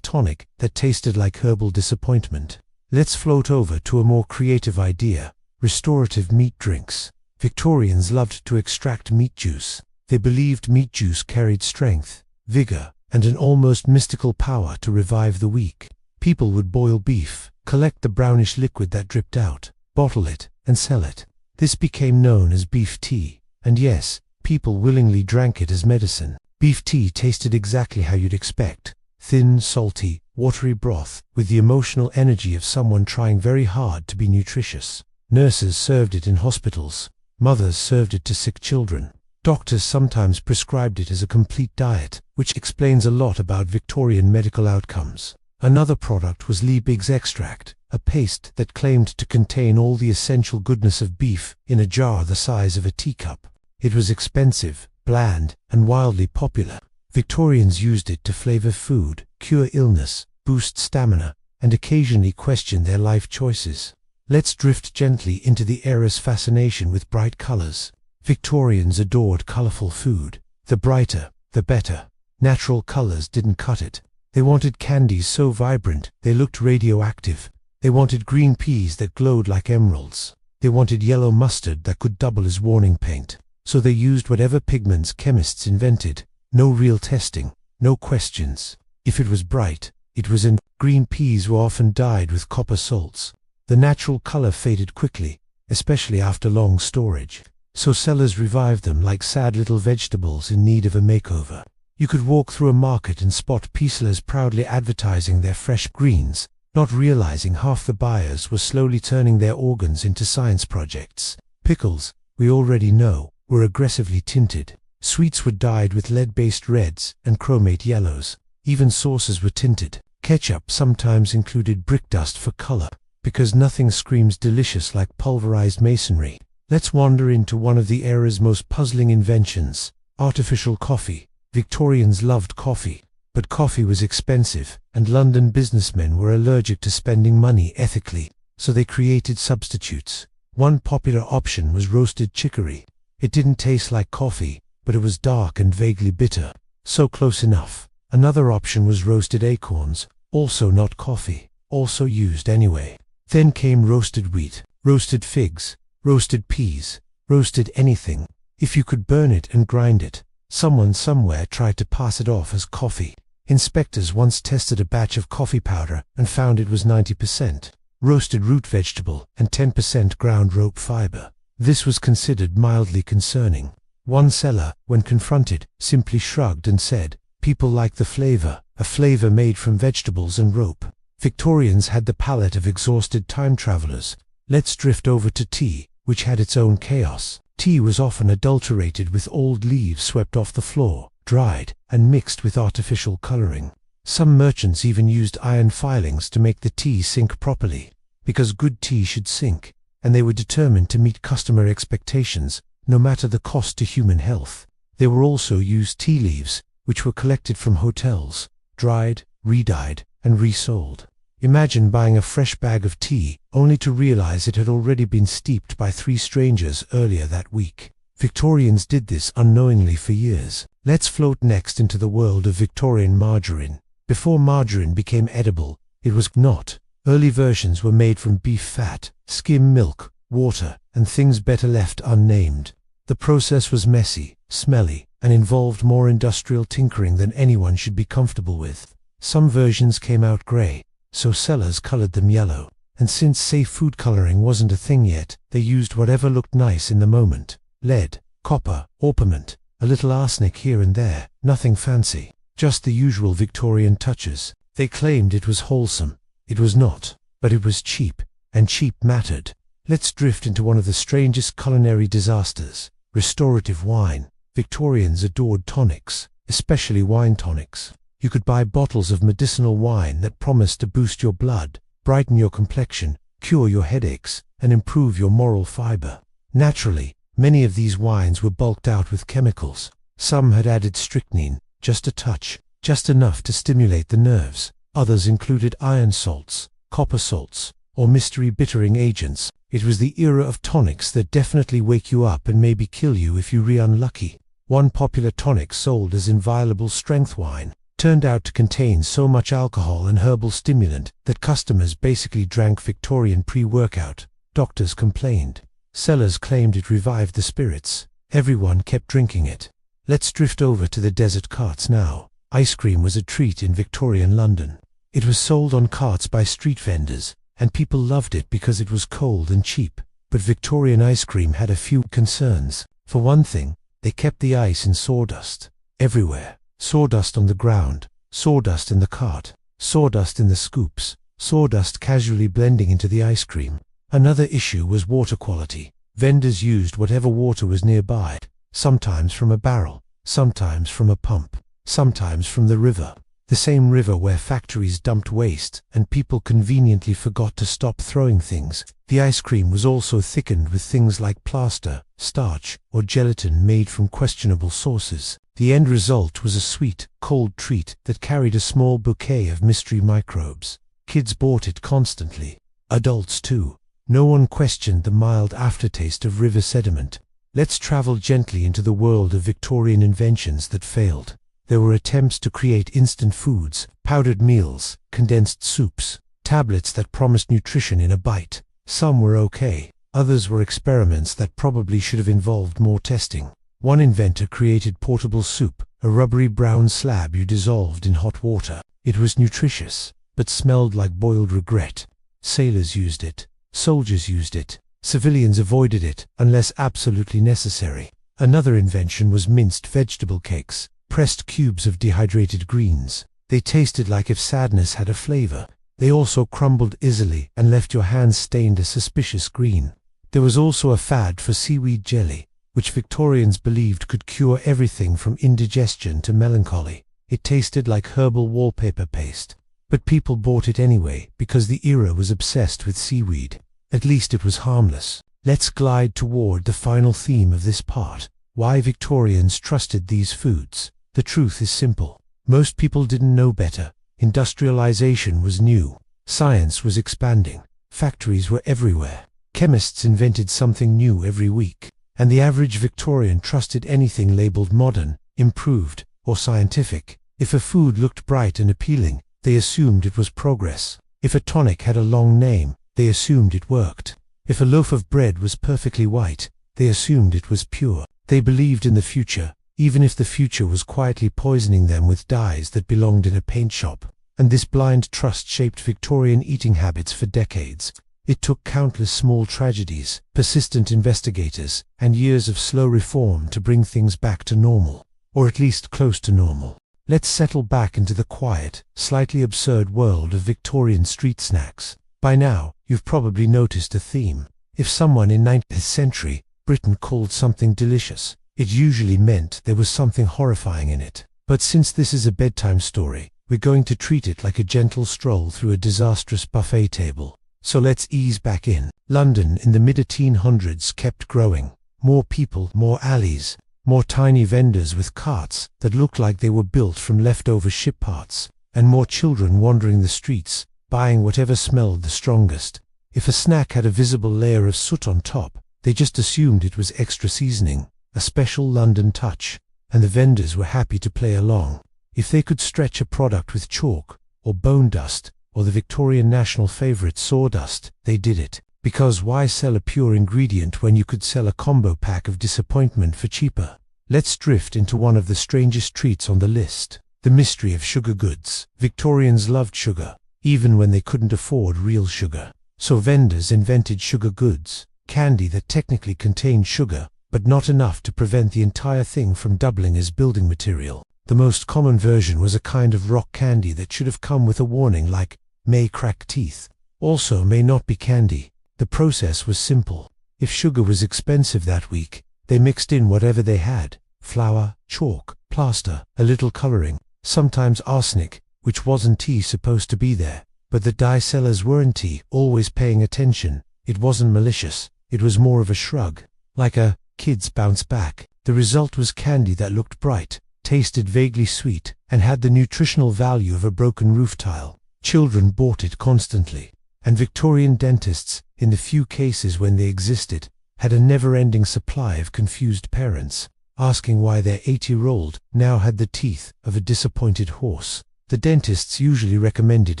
S1: tonic that tasted like herbal disappointment. Let's float over to a more creative idea: restorative meat drinks. Victorians loved to extract meat juice. They believed meat juice carried strength, vigor, and an almost mystical power to revive the weak. People would boil beef, collect the brownish liquid that dripped out, bottle it, and sell it. This became known as beef tea, and yes, people willingly drank it as medicine. Beef tea tasted exactly how you'd expect: thin, salty, watery broth, with the emotional energy of someone trying very hard to be nutritious. Nurses served it in hospitals. Mothers served it to sick children. Doctors sometimes prescribed it as a complete diet, which explains a lot about Victorian medical outcomes. Another product was Liebig's extract, a paste that claimed to contain all the essential goodness of beef in a jar the size of a teacup. It was expensive, bland, and wildly popular. Victorians used it to flavor food, cure illness, boost stamina, and occasionally question their life choices. Let's drift gently into the era's fascination with bright colors. Victorians adored colorful food. The brighter, the better. Natural colors didn't cut it. They wanted candies so vibrant they looked radioactive. They wanted green peas that glowed like emeralds. They wanted yellow mustard that could double as warning paint. So they used whatever pigments chemists invented. No real testing, no questions. If it was bright, it was in. Green peas were often dyed with copper salts. The natural color faded quickly, especially after long storage. So sellers revived them like sad little vegetables in need of a makeover. You could walk through a market and spot peelers proudly advertising their fresh greens, not realizing half the buyers were slowly turning their organs into science projects. Pickles, we already know, were aggressively tinted. Sweets were dyed with lead-based reds and chromate yellows. Even sauces were tinted. Ketchup sometimes included brick dust for color, because nothing screams delicious like pulverized masonry. Let's wander into one of the era's most puzzling inventions: artificial coffee. Victorians loved coffee, but coffee was expensive, and London businessmen were allergic to spending money ethically, so they created substitutes. One popular option was roasted chicory. It didn't taste like coffee, but it was dark and vaguely bitter, so close enough. Another option was roasted acorns, also not coffee, also used anyway. Then came roasted wheat, roasted figs, roasted peas, roasted anything. If you could burn it and grind it, someone somewhere tried to pass it off as coffee. Inspectors once tested a batch of coffee powder and found it was 90% roasted root vegetable and 10% ground rope fiber. This was considered mildly concerning. One seller, when confronted, simply shrugged and said, "People like the flavor, a flavor made from vegetables and rope." Victorians had the palate of exhausted time travelers. Let's drift over to tea, which had its own chaos. Tea was often adulterated with old leaves swept off the floor, dried, and mixed with artificial coloring. Some merchants even used iron filings to make the tea sink properly, because good tea should sink, and they were determined to meet customer expectations, no matter the cost to human health. There were also used tea leaves, which were collected from hotels, dried, re-dyed, and resold. Imagine buying a fresh bag of tea, only to realize it had already been steeped by 3 strangers earlier that week. Victorians did this unknowingly for years. Let's float next into the world of Victorian margarine. Before margarine became edible, it was not. Early versions were made from beef fat, skim milk, water, and things better left unnamed. The process was messy, smelly, and involved more industrial tinkering than anyone should be comfortable with. Some versions came out grey, so sellers colored them yellow. And since safe food coloring wasn't a thing yet, they used whatever looked nice in the moment. Lead, copper, orpiment, a little arsenic here and there, nothing fancy. Just the usual Victorian touches. They claimed it was wholesome. It was not, but it was cheap, and cheap mattered. Let's drift into one of the strangest culinary disasters: restorative wine. Victorians adored tonics, especially wine tonics. You could buy bottles of medicinal wine that promised to boost your blood, brighten your complexion, cure your headaches, and improve your moral fiber. Naturally, many of these wines were bulked out with chemicals. Some had added strychnine, just a touch, just enough to stimulate the nerves. Others included iron salts, copper salts, or mystery bittering agents. It was the era of tonics that definitely wake you up and maybe kill you if you're unlucky. One popular tonic sold as inviolable strength wine turned out to contain so much alcohol and herbal stimulant that customers basically drank Victorian pre-workout. Doctors complained. Sellers claimed it revived the spirits. Everyone kept drinking it. Let's drift over to the desert carts now. Ice cream was a treat in Victorian London. It was sold on carts by street vendors, and people loved it because it was cold and cheap. But Victorian ice cream had a few concerns. For one thing, they kept the ice in sawdust. Everywhere. Sawdust on the ground, sawdust in the cart, sawdust in the scoops, sawdust casually blending into the ice cream. Another issue was water quality. Vendors used whatever water was nearby, sometimes from a barrel, sometimes from a pump, sometimes from the river. The same river where factories dumped waste and people conveniently forgot to stop throwing things. The ice cream was also thickened with things like plaster, starch, or gelatin made from questionable sources. The end result was a sweet, cold treat that carried a small bouquet of mystery microbes. Kids bought it constantly. Adults too. No one questioned the mild aftertaste of river sediment. Let's travel gently into the world of Victorian inventions that failed. There were attempts to create instant foods, powdered meals, condensed soups, tablets that promised nutrition in a bite. Some were okay. Others were experiments that probably should have involved more testing. One inventor created portable soup, a rubbery brown slab you dissolved in hot water. It was nutritious, but smelled like boiled regret. Sailors used it. Soldiers used it. Civilians avoided it, unless absolutely necessary. Another invention was minced vegetable cakes, pressed cubes of dehydrated greens. They tasted like if sadness had a flavor. They also crumbled easily and left your hands stained a suspicious green. There was also a fad for seaweed jelly, which Victorians believed could cure everything from indigestion to melancholy. It tasted like herbal wallpaper paste. But people bought it anyway because the era was obsessed with seaweed. At least it was harmless. Let's glide toward the final theme of this part. Why Victorians trusted these foods. The truth is simple. Most people didn't know better. Industrialization was new. Science was expanding. Factories were everywhere. Chemists invented something new every week. And the average Victorian trusted anything labeled modern, improved, or scientific. If a food looked bright and appealing, they assumed it was progress. If a tonic had a long name, they assumed it worked. If a loaf of bread was perfectly white, they assumed it was pure. They believed in the future, even if the future was quietly poisoning them with dyes that belonged in a paint shop. And this blind trust shaped Victorian eating habits for decades. It took countless small tragedies, persistent investigators, and years of slow reform to bring things back to normal, or at least close to normal. Let's settle back into the quiet, slightly absurd world of Victorian street snacks. By now, you've probably noticed a theme. If someone in 19th century Britain called something delicious, it usually meant there was something horrifying in it. But since this is a bedtime story, we're going to treat it like a gentle stroll through a disastrous buffet table. So let's ease back in. London in the mid-1800s kept growing. More people, more alleys, more tiny vendors with carts that looked like they were built from leftover ship parts, and more children wandering the streets, buying whatever smelled the strongest. If a snack had a visible layer of soot on top, they just assumed it was extra seasoning, a special London touch, and the vendors were happy to play along. If they could stretch a product with chalk, or bone dust, or the Victorian national favourite sawdust, they did it. Because why sell a pure ingredient when you could sell a combo pack of disappointment for cheaper? Let's drift into one of the strangest treats on the list. The mystery of sugar goods. Victorians loved sugar, even when they couldn't afford real sugar. So vendors invented sugar goods, candy that technically contained sugar, but not enough to prevent the entire thing from doubling as building material. The most common version was a kind of rock candy that should have come with a warning like, may crack teeth. Also may not be candy. The process was simple. If sugar was expensive that week, they mixed in whatever they had: flour, chalk, plaster, a little coloring, sometimes arsenic, which wasn't supposed to be there. But the dye sellers weren't always paying attention. It wasn't malicious. It was more of a shrug, like a kids bounce back. The result was candy that looked bright, tasted vaguely sweet, and had the nutritional value of a broken roof tile. Children bought it constantly. and Victorian dentists, in the few cases when they existed, had a never-ending supply of confused parents, asking why their 8-year-old now had the teeth of a disappointed horse. The dentists usually recommended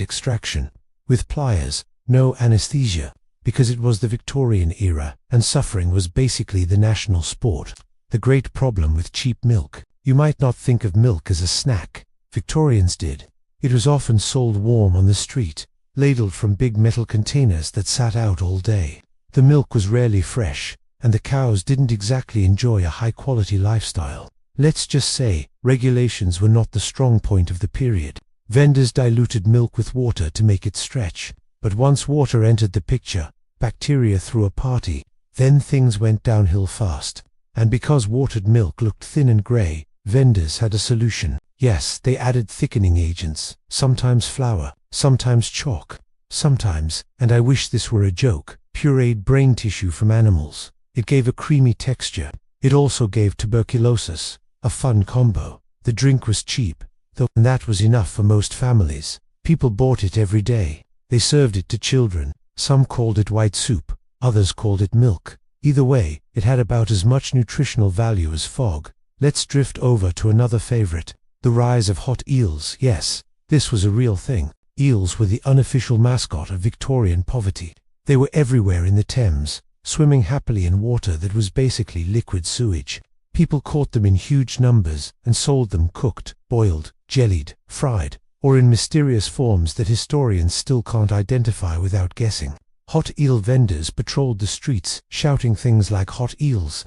S1: extraction, with pliers, no anesthesia, because it was the Victorian era, and suffering was basically the national sport. The great problem with cheap milk. You might not think of milk as a snack. Victorians did. It was often sold warm on the street, ladled from big metal containers that sat out all day. The milk was rarely fresh, and the cows didn't exactly enjoy a high-quality lifestyle. Let's just say, regulations were not the strong point of the period. Vendors diluted milk with water to make it stretch. But once water entered the picture, bacteria threw a party. Then things went downhill fast. And because watered milk looked thin and grey, vendors had a solution. Yes, they added thickening agents, sometimes flour, sometimes chalk, sometimes, and I wish this were a joke, pureed brain tissue from animals. It gave a creamy texture. It also gave tuberculosis, a fun combo. The drink was cheap, though, and that was enough for most families. People bought it every day. They served it to children. Some called it white soup, others called it milk. Either way, it had about as much nutritional value as fog. Let's drift over to another favorite, the rise of hot eels. Yes, this was a real thing. Eels were the unofficial mascot of Victorian poverty. They were everywhere in the Thames, swimming happily in water that was basically liquid sewage. People caught them in huge numbers and sold them cooked, boiled, jellied, fried, or in mysterious forms that historians still can't identify without guessing. Hot eel vendors patrolled the streets, shouting things like hot eels,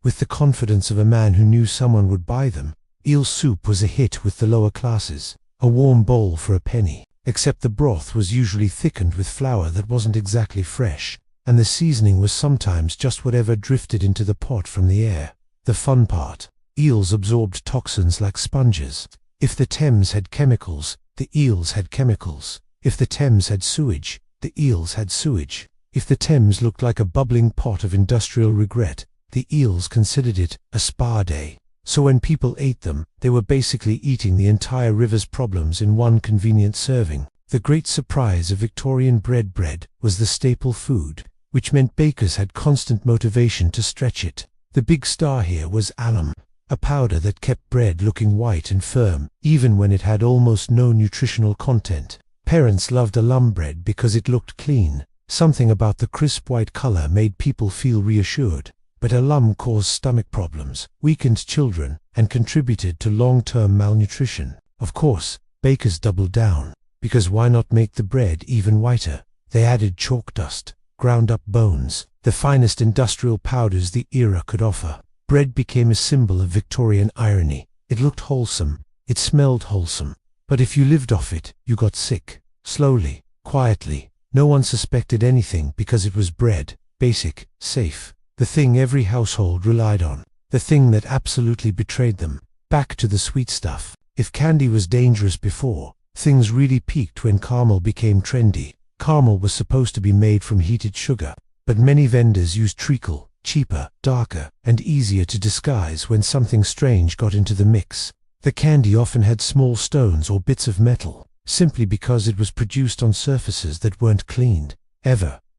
S1: with the confidence of a man who knew someone would buy them. Eel soup was a hit with the lower classes, a warm bowl for a penny, except the broth was usually thickened with flour that wasn't exactly fresh, and the seasoning was sometimes just whatever drifted into the pot from the air. The fun part: eels absorbed toxins like sponges. If the Thames had chemicals, the eels had chemicals. If the Thames had sewage, the eels had sewage. If the Thames looked like a bubbling pot of industrial regret, the eels considered it a spa day. So when people ate them, they were basically eating the entire river's problems in one convenient serving. The great surprise of Victorian bread was the staple food, which meant bakers had constant motivation to stretch it. The big star here was alum, a powder that kept bread looking white and firm, even when it had almost no nutritional content. Parents loved alum bread because it looked clean. Something about the crisp white color made people feel reassured. But alum caused stomach problems, weakened children, and contributed to long-term malnutrition. Of course, bakers doubled down, because why not make the bread even whiter? They added chalk dust, ground up bones, the finest industrial powders the era could offer. Bread became a symbol of Victorian irony. It looked wholesome, it smelled wholesome. But if you lived off it, you got sick. Slowly, quietly. No one suspected anything because it was bread, basic, safe. The thing every household relied on. The thing that absolutely betrayed them. Back to the sweet stuff. If candy was dangerous before, things really peaked when caramel became trendy. Caramel was supposed to be made from heated sugar, but many vendors used treacle, cheaper, darker, and easier to disguise when something strange got into the mix. The candy often had small stones or bits of metal, simply because it was produced on surfaces that weren't cleaned.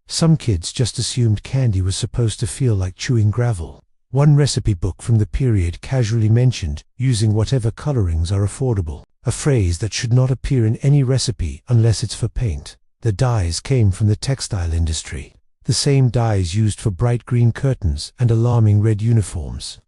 S1: Some kids just assumed candy was supposed to feel like chewing gravel. One recipe book from the period casually mentioned using whatever colorings are affordable, a phrase that should not appear in any recipe unless it's for paint. The dyes came from the textile industry, the same dyes used for bright green curtains and alarming red uniforms.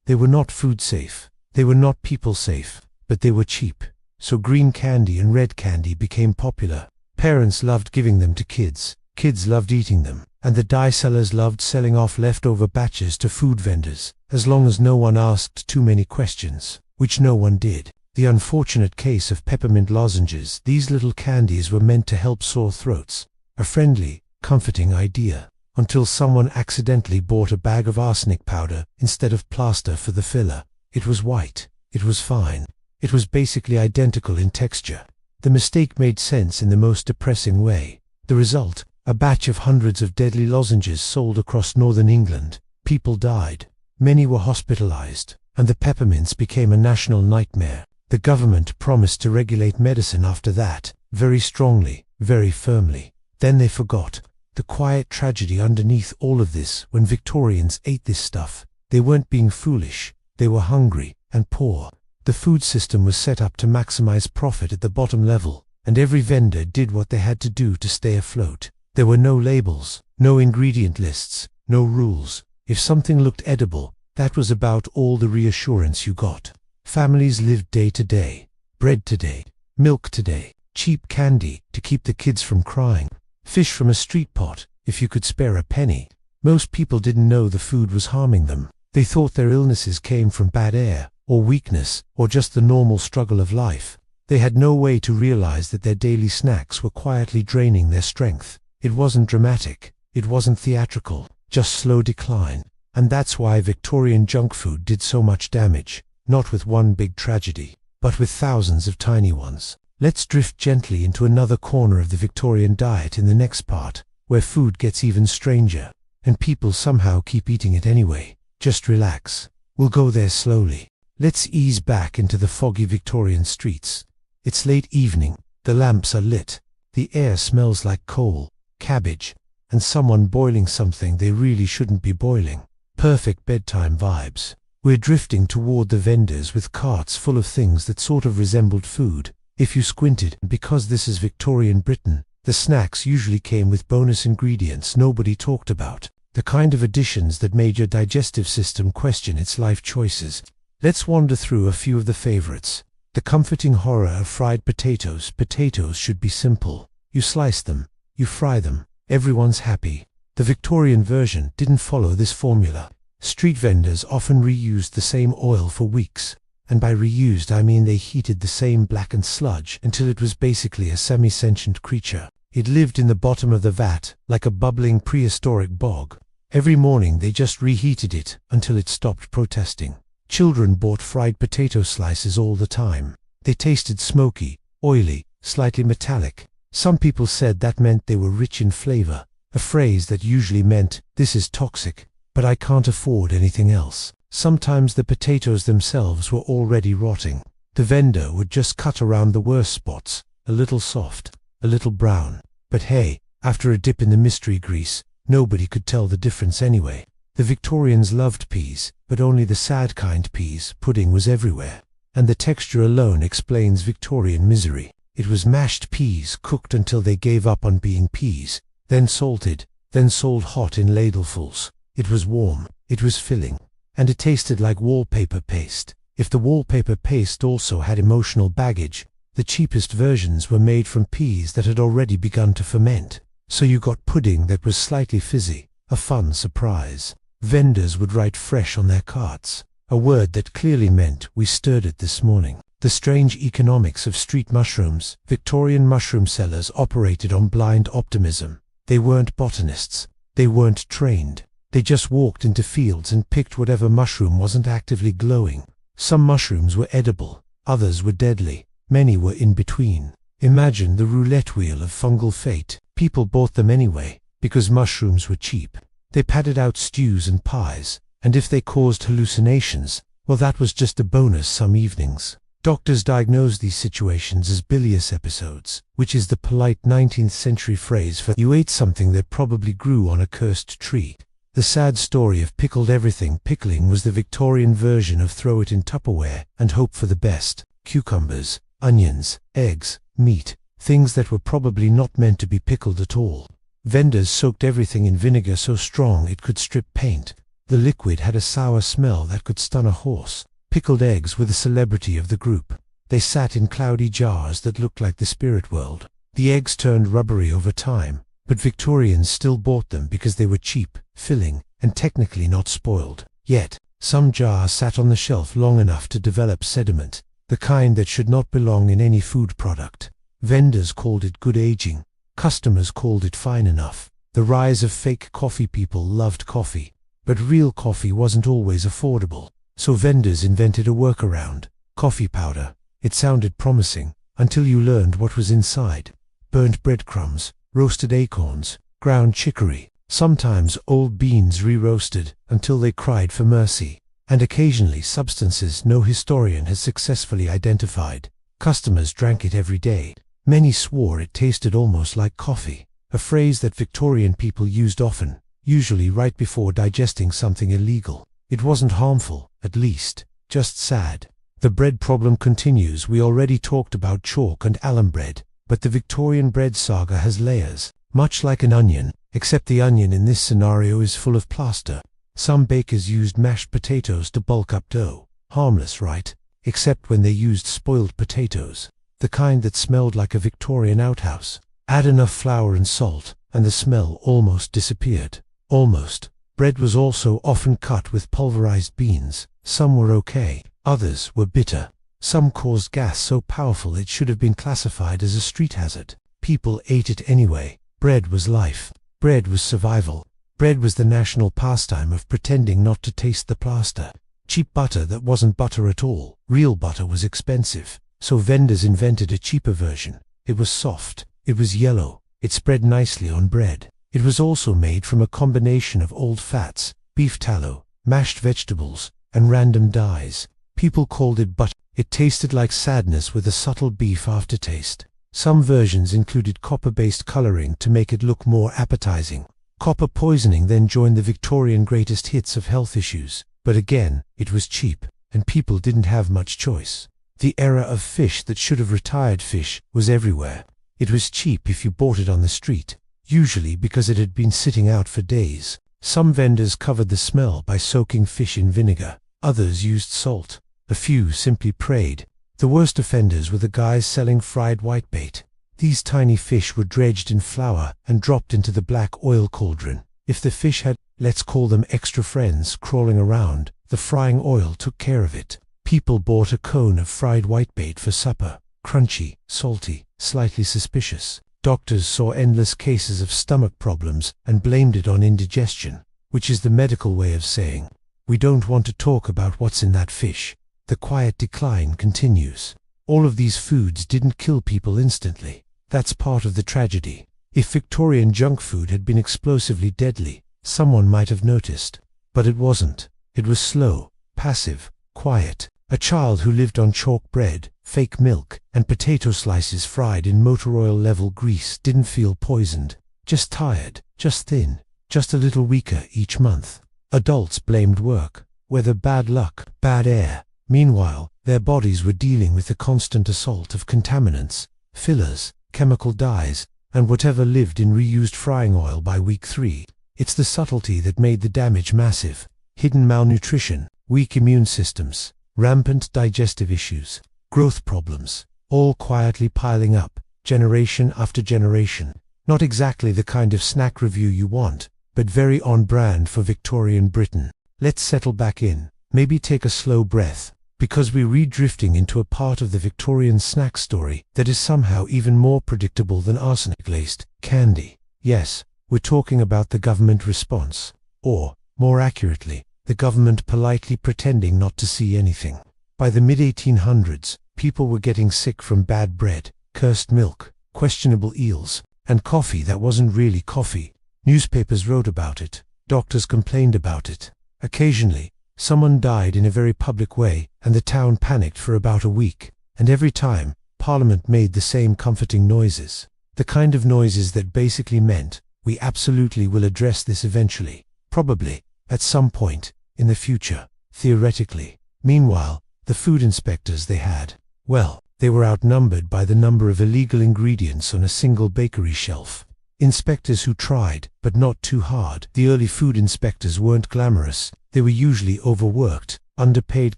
S1: They were not food safe. They were not people safe, but they were cheap. So green candy and red candy became popular. Parents loved giving them to kids. Kids loved eating them, and the dye sellers loved selling off leftover batches to food vendors, as long as no one asked too many questions, which no one did. The unfortunate case of peppermint lozenges. These little candies were meant to help sore throats. A friendly, comforting idea, until someone accidentally bought a bag of arsenic powder instead of plaster for the filler. It was white. It was fine. It was basically identical in texture. The mistake made sense in the most depressing way. The result: a batch of hundreds of deadly lozenges sold across northern England. People died. Many were hospitalized, and the peppermints became a national nightmare. The government promised to regulate medicine after that, very strongly, very firmly. Then they forgot the quiet tragedy underneath all of this. When Victorians ate this stuff, they weren't being foolish, they were hungry and poor. The food system was set up to maximize profit at the bottom level, and every vendor did what they had to do to stay afloat. There were no labels, no ingredient lists, no rules. If something looked edible, that was about all the reassurance you got. Families lived day to day. Bread today, milk today, cheap candy to keep the kids from crying, fish from a street pot if you could spare a penny. Most people didn't know the food was harming them. They thought their illnesses came from bad air, or weakness, or just the normal struggle of life. They had no way to realize that their daily snacks were quietly draining their strength. It wasn't dramatic, it wasn't theatrical, just slow decline. And that's why Victorian junk food did so much damage, not with one big tragedy, but with thousands of tiny ones. Let's drift gently into another corner of the Victorian diet in the next part, where food gets even stranger, and people somehow keep eating it anyway. Just relax. We'll go there slowly. Let's ease back into the foggy Victorian streets. It's late evening, the lamps are lit, the air smells like coal, cabbage, and someone boiling something they really shouldn't be boiling. Perfect bedtime vibes. We're drifting toward the vendors with carts full of things that sort of resembled food. If you squinted, because this is Victorian Britain, the snacks usually came with bonus ingredients nobody talked about, the kind of additions that made your digestive system question its life choices. Let's wander through a few of the favorites. The comforting horror of fried potatoes. Potatoes should be simple. You slice them, you fry them, everyone's happy. The Victorian version didn't follow this formula. Street vendors often reused the same oil for weeks, and by reused I mean they heated the same blackened sludge until it was basically a semi-sentient creature. It lived in the bottom of the vat like a bubbling prehistoric bog. Every morning they just reheated it until it stopped protesting. Children bought fried potato slices all the time. They tasted smoky, oily, slightly metallic. Some people said that meant they were rich in flavor, a phrase that usually meant, "This is toxic, but I can't afford anything else." Sometimes the potatoes themselves were already rotting. The vendor would just cut around the worst spots, a little soft, a little brown. But hey, after a dip in the mystery grease, nobody could tell the difference anyway. The Victorians loved peas, but only the sad kind peas. Pudding was everywhere, and the texture alone explains Victorian misery. It was mashed peas cooked until they gave up on being peas, then salted, then sold hot in ladlefuls. It was warm, it was filling, and it tasted like wallpaper paste. If the wallpaper paste also had emotional baggage, the cheapest versions were made from peas that had already begun to ferment. So you got pudding that was slightly fizzy, a fun surprise. Vendors would write fresh on their carts, a word that clearly meant we stirred it this morning. The strange economics of street mushrooms. Victorian mushroom sellers operated on blind optimism. They weren't botanists. They weren't trained. They just walked into fields and picked whatever mushroom wasn't actively glowing. Some mushrooms were edible, others were deadly, many were in between. Imagine the roulette wheel of fungal fate. People bought them anyway, because mushrooms were cheap. They padded out stews and pies, and if they caused hallucinations, well, that was just a bonus some evenings. Doctors diagnosed these situations as bilious episodes, which is the polite 19th century phrase for you ate something that probably grew on a cursed tree. The sad story of pickled everything. Pickling was the Victorian version of throw it in Tupperware and hope for the best. Cucumbers, onions, eggs, meat, things that were probably not meant to be pickled at all. Vendors soaked everything in vinegar so strong it could strip paint. The liquid had a sour smell that could stun a horse. Pickled eggs were the celebrity of the group. They sat in cloudy jars that looked like the spirit world. The eggs turned rubbery over time, but Victorians still bought them because they were cheap, filling, and technically not spoiled. Yet, some jars sat on the shelf long enough to develop sediment, the kind that should not belong in any food product. Vendors called it good aging. Customers called it fine enough. The rise of fake coffee. People loved coffee, but real coffee wasn't always affordable. So vendors invented a workaround. Coffee powder. It sounded promising, until you learned what was inside. Burnt breadcrumbs, roasted acorns, ground chicory, sometimes old beans re-roasted until they cried for mercy, and occasionally substances no historian has successfully identified. Customers drank it every day. Many swore it tasted almost like coffee, a phrase that Victorian people used often, usually right before digesting something illegal. It wasn't harmful, at least, just sad. The bread problem continues. We already talked about chalk and alum bread, but the Victorian bread saga has layers, much like an onion, except the onion in this scenario is full of plaster. Some bakers used mashed potatoes to bulk up dough. Harmless, right? Except when they used spoiled potatoes, the kind that smelled like a Victorian outhouse. Add enough flour and salt, and the smell almost disappeared. Almost. Bread was also often cut with pulverized beans. Some were okay, others were bitter. Some caused gas so powerful it should have been classified as a street hazard. People ate it anyway. Bread was life. Bread was survival. Bread was the national pastime of pretending not to taste the plaster. Cheap butter that wasn't butter at all. Real butter was expensive, so vendors invented a cheaper version. It was soft. It was yellow. It spread nicely on bread. It was also made from a combination of old fats, beef tallow, mashed vegetables, and random dyes. People called it butter. It tasted like sadness with a subtle beef aftertaste. Some versions included copper-based coloring to make it look more appetizing. Copper poisoning then joined the Victorian greatest hits of health issues. But again, it was cheap, and people didn't have much choice. The era of fish that should have retired fish was everywhere. It was cheap if you bought it on the street, usually because it had been sitting out for days. Some vendors covered the smell by soaking fish in vinegar. Others used salt. A few simply prayed. The worst offenders were the guys selling fried whitebait. These tiny fish were dredged in flour and dropped into the black oil cauldron. If the fish had, let's call them extra friends, crawling around, the frying oil took care of it. People bought a cone of fried whitebait for supper. Crunchy, salty, slightly suspicious. Doctors saw endless cases of stomach problems and blamed it on indigestion, which is the medical way of saying, we don't want to talk about what's in that fish. The quiet decline continues. All of these foods didn't kill people instantly. That's part of the tragedy. If Victorian junk food had been explosively deadly, someone might have noticed. But it wasn't. It was slow, passive, quiet. A child who lived on chalk bread, fake milk, and potato slices fried in motor oil level grease didn't feel poisoned. Just tired, just thin, just a little weaker each month. Adults blamed work, weather, bad luck, bad air. Meanwhile, their bodies were dealing with the constant assault of contaminants, fillers, chemical dyes, and whatever lived in reused frying oil by week 3. It's the subtlety that made the damage massive. Hidden malnutrition, weak immune systems, rampant digestive issues, growth problems, all quietly piling up, generation after generation. Not exactly the kind of snack review you want, but very on brand for Victorian Britain. Let's settle back in, maybe take a slow breath, because we're redrifting into a part of the Victorian snack story that is somehow even more predictable than arsenic-laced candy. Yes, we're talking about the government response, or, more accurately, the government politely pretending not to see anything. By the mid-1800s, people were getting sick from bad bread, cursed milk, questionable eels, and coffee that wasn't really coffee. Newspapers wrote about it, doctors complained about it. Occasionally, someone died in a very public way, and the town panicked for about a week. And every time, Parliament made the same comforting noises. The kind of noises that basically meant, we absolutely will address this eventually. Probably, at some point, in the future, theoretically. Meanwhile, the food inspectors they had, well, they were outnumbered by the number of illegal ingredients on a single bakery shelf. Inspectors who tried, but not too hard. The early food inspectors weren't glamorous. They were usually overworked, underpaid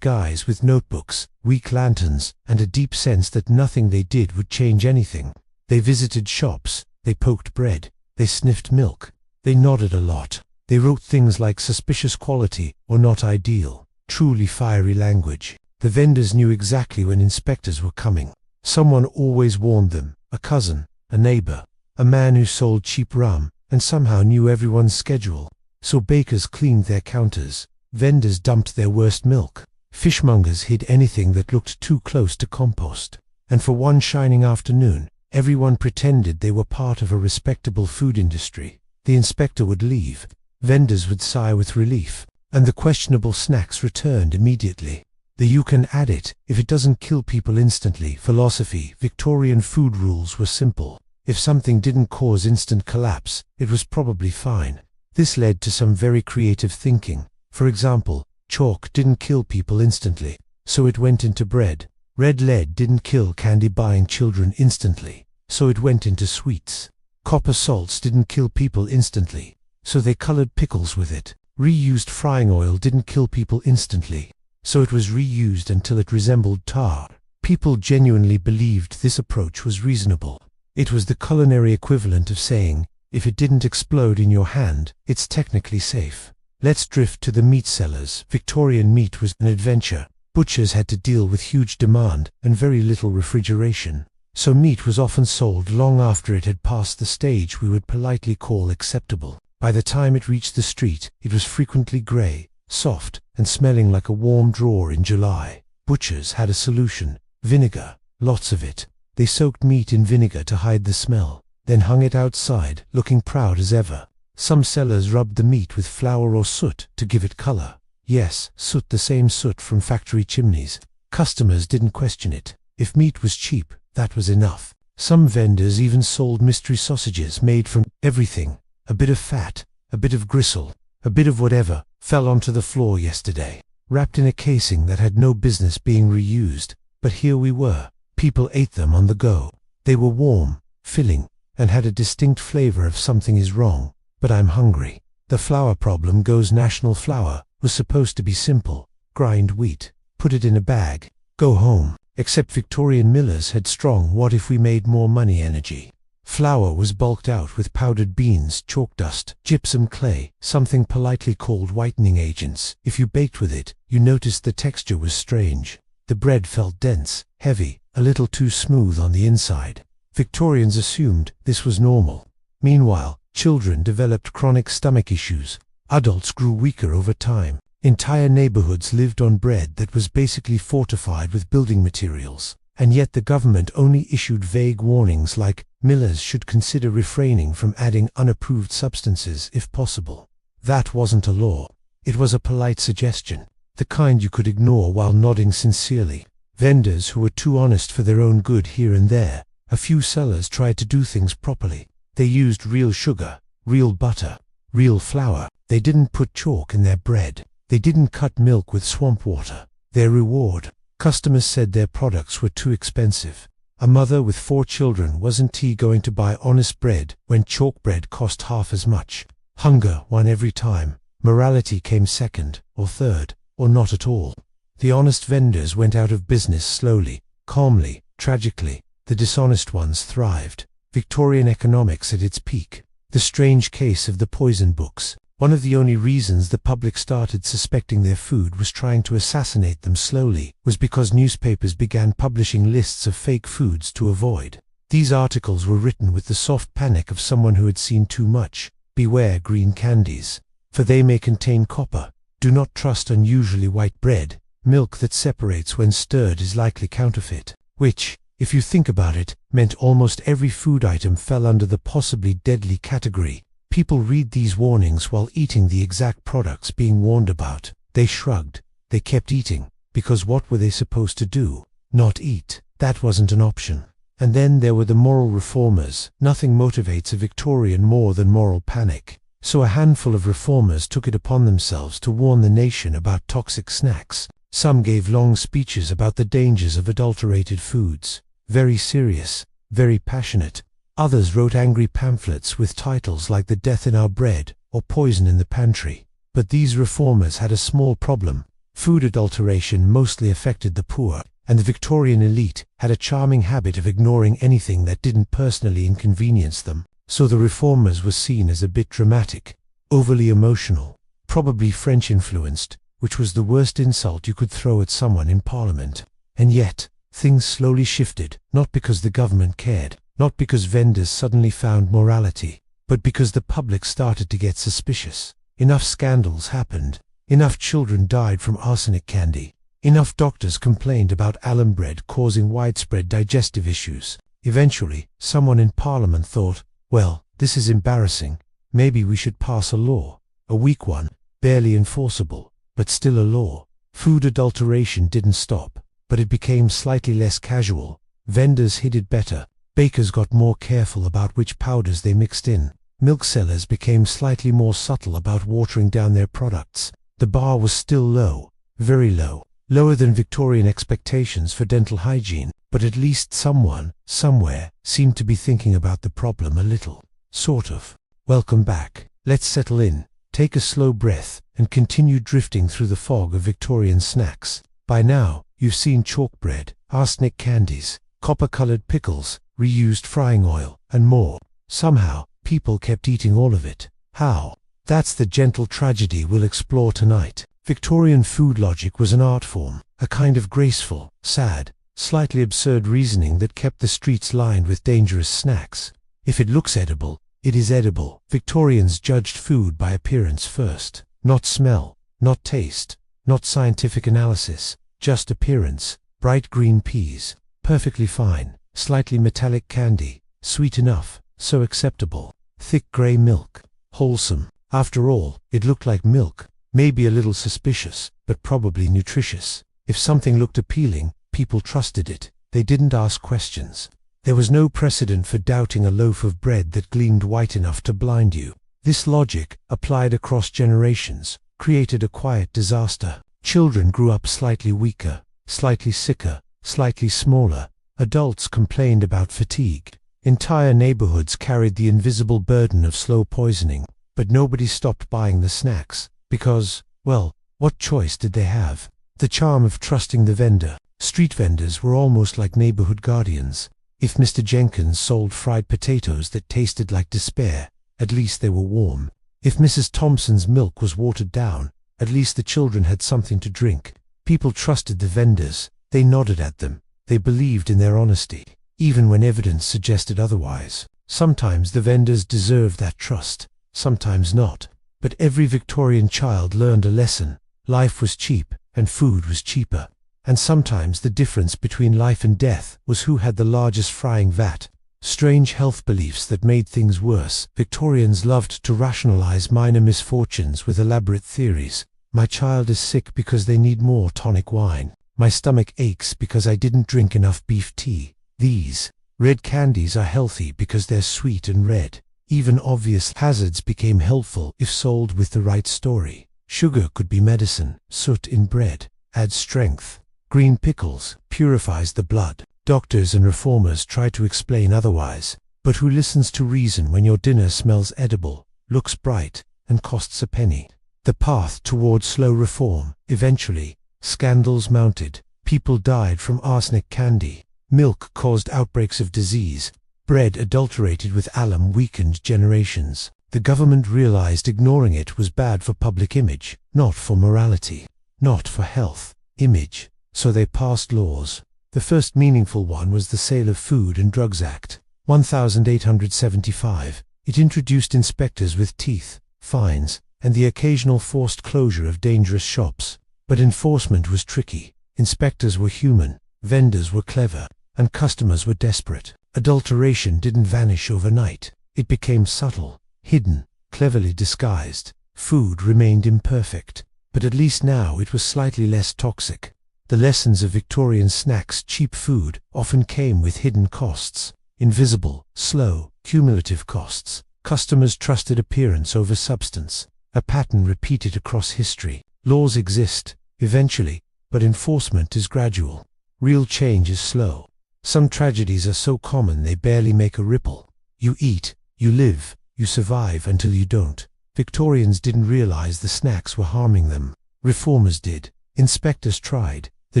S1: guys with notebooks, weak lanterns, and a deep sense that nothing they did would change anything. They visited shops, they poked bread, they sniffed milk, they nodded a lot. They wrote things like suspicious quality or not ideal, truly fiery language. The vendors knew exactly when inspectors were coming. Someone always warned them, a cousin, a neighbor, a man who sold cheap rum, and somehow knew everyone's schedule. So bakers cleaned their counters, vendors dumped their worst milk, fishmongers hid anything that looked too close to compost. And for one shining afternoon, everyone pretended they were part of a respectable food industry. The inspector would leave, vendors would sigh with relief, and the questionable snacks returned immediately. The "you can add it if it doesn't kill people instantly" philosophy. Victorian food rules were simple. If something didn't cause instant collapse, it was probably fine. This led to some very creative thinking. For example, chalk didn't kill people instantly, so it went into bread. Red lead didn't kill candy-buying children instantly, so it went into sweets. Copper salts didn't kill people instantly, so they colored pickles with it. Reused frying oil didn't kill people instantly, so it was reused until it resembled tar. People genuinely believed this approach was reasonable. It was the culinary equivalent of saying, if it didn't explode in your hand, it's technically safe. Let's drift to the meat sellers. Victorian meat was an adventure. Butchers had to deal with huge demand and very little refrigeration, so meat was often sold long after it had passed the stage we would politely call acceptable. By the time it reached the street, it was frequently grey, soft, and smelling like a warm drawer in July. Butchers had a solution: vinegar, lots of it. They soaked meat in vinegar to hide the smell, then hung it outside, looking proud as ever. Some sellers rubbed the meat with flour or soot to give it color. Yes, soot, the same soot from factory chimneys. Customers didn't question it. If meat was cheap, that was enough. Some vendors even sold mystery sausages made from everything. A bit of fat, a bit of gristle, a bit of whatever fell onto the floor yesterday, wrapped in a casing that had no business being reused. But here we were. People ate them on the go. They were warm, filling, and had a distinct flavor of something is wrong, but I'm hungry. The flour problem goes. National flour was supposed to be simple. Grind wheat, put it in a bag, go home. Except Victorian millers had strong "what if we made more money" energy. Flour was bulked out with powdered beans, chalk dust, gypsum clay, something politely called whitening agents. If you baked with it, you noticed the texture was strange. The bread felt dense, heavy, a little too smooth on the inside. Victorians assumed this was normal. Meanwhile, children developed chronic stomach issues. Adults grew weaker over time. Entire neighborhoods lived on bread that was basically fortified with building materials. And yet the government only issued vague warnings like, millers should consider refraining from adding unapproved substances if possible. That wasn't a law. It was a polite suggestion, the kind you could ignore while nodding sincerely. Vendors who were too honest for their own good here and there. A few sellers tried to do things properly. They used real sugar, real butter, real flour. They didn't put chalk in their bread. They didn't cut milk with swamp water. Their reward: customers said their products were too expensive. A mother with 4 children wasn't going to buy honest bread when chalk bread cost half as much. Hunger won every time. Morality came second, or third, or not at all. The honest vendors went out of business slowly, calmly, tragically. The dishonest ones thrived. Victorian economics at its peak. The strange case of the poison books. One of the only reasons the public started suspecting their food was trying to assassinate them slowly was because newspapers began publishing lists of fake foods to avoid. These articles were written with the soft panic of someone who had seen too much. Beware green candies, for they may contain copper. Do not trust unusually white bread. Milk that separates when stirred is likely counterfeit. Which, if you think about it, meant almost every food item fell under the possibly deadly category. People read these warnings while eating the exact products being warned about. They shrugged. They kept eating, because what were they supposed to do? Not eat. That wasn't an option. And then there were the moral reformers. Nothing motivates a Victorian more than moral panic. So a handful of reformers took it upon themselves to warn the nation about toxic snacks. Some gave long speeches about the dangers of adulterated foods. Very serious, very passionate. Others wrote angry pamphlets with titles like "The Death in Our Bread" or "Poison in the Pantry." But these reformers had a small problem. Food adulteration mostly affected the poor, and the Victorian elite had a charming habit of ignoring anything that didn't personally inconvenience them. So the reformers were seen as a bit dramatic, overly emotional, probably French-influenced, which was the worst insult you could throw at someone in Parliament. And yet, things slowly shifted, not because the government cared, not because vendors suddenly found morality, but because the public started to get suspicious. Enough scandals happened. Enough children died from arsenic candy. Enough doctors complained about alum bread causing widespread digestive issues. Eventually, someone in Parliament thought, well, this is embarrassing. Maybe we should pass a law. A weak one, barely enforceable, but still a law. Food adulteration didn't stop, but it became slightly less casual. Vendors hid it better. Bakers got more careful about which powders they mixed in. Milk sellers became slightly more subtle about watering down their products. The bar was still low, very low, lower than Victorian expectations for dental hygiene, but at least someone, somewhere, seemed to be thinking about the problem a little. Sort of. Welcome back. Let's settle in, take a slow breath, and continue drifting through the fog of Victorian snacks. By now, you've seen chalk bread, arsenic candies, copper-colored pickles, reused frying oil, and more. Somehow, people kept eating all of it. How? That's the gentle tragedy we'll explore tonight. Victorian food logic was an art form, a kind of graceful, sad, slightly absurd reasoning that kept the streets lined with dangerous snacks. If it looks edible, it is edible. Victorians judged food by appearance first. Not smell, not taste, not scientific analysis, just appearance. Bright green peas, perfectly fine. Slightly metallic candy, sweet enough, so acceptable. Thick grey milk, wholesome. After all, it looked like milk, maybe a little suspicious, but probably nutritious. If something looked appealing, people trusted it. They didn't ask questions. There was no precedent for doubting a loaf of bread that gleamed white enough to blind you. This logic, applied across generations, created a quiet disaster. Children grew up slightly weaker, slightly sicker, slightly smaller. Adults complained about fatigue. Entire neighborhoods carried the invisible burden of slow poisoning, but nobody stopped buying the snacks, because, well, what choice did they have? The charm of trusting the vendor. Street vendors were almost like neighborhood guardians. If Mr. Jenkins sold fried potatoes that tasted like despair, at least they were warm. If Mrs. Thompson's milk was watered down, at least the children had something to drink. People trusted the vendors. They nodded at them. They believed in their honesty, even when evidence suggested otherwise. Sometimes the vendors deserved that trust, sometimes not. But every Victorian child learned a lesson. Life was cheap, and food was cheaper. And sometimes the difference between life and death was who had the largest frying vat. Strange health beliefs that made things worse. Victorians loved to rationalize minor misfortunes with elaborate theories. My child is sick because they need more tonic wine. My stomach aches because I didn't drink enough beef tea. These red candies are healthy because they're sweet and red. Even obvious hazards became helpful if sold with the right story. Sugar could be medicine. Soot in bread adds strength. Green pickles purifies the blood. Doctors and reformers try to explain otherwise. But who listens to reason when your dinner smells edible, looks bright, and costs a penny? The path toward slow reform. Eventually, scandals mounted. People died from arsenic candy. Milk caused outbreaks of disease. Bread adulterated with alum weakened generations. The government realized ignoring it was bad for public image, not for morality, not for health, image. So they passed laws. The first meaningful one was the Sale of Food and Drugs Act, 1875. It introduced inspectors with teeth, fines, and the occasional forced closure of dangerous shops. But enforcement was tricky. Inspectors were human, vendors were clever, and customers were desperate. Adulteration didn't vanish overnight. It became subtle, hidden, cleverly disguised. Food remained imperfect, but at least now it was slightly less toxic. The lessons of Victorian snacks, cheap food, often came with hidden costs. Invisible, slow, cumulative costs. Customers trusted appearance over substance. A pattern repeated across history. Laws exist, eventually, but enforcement is gradual. Real change is slow. Some tragedies are so common they barely make a ripple. You eat, you live, you survive until you don't. Victorians didn't realize the snacks were harming them. Reformers did. Inspectors tried. The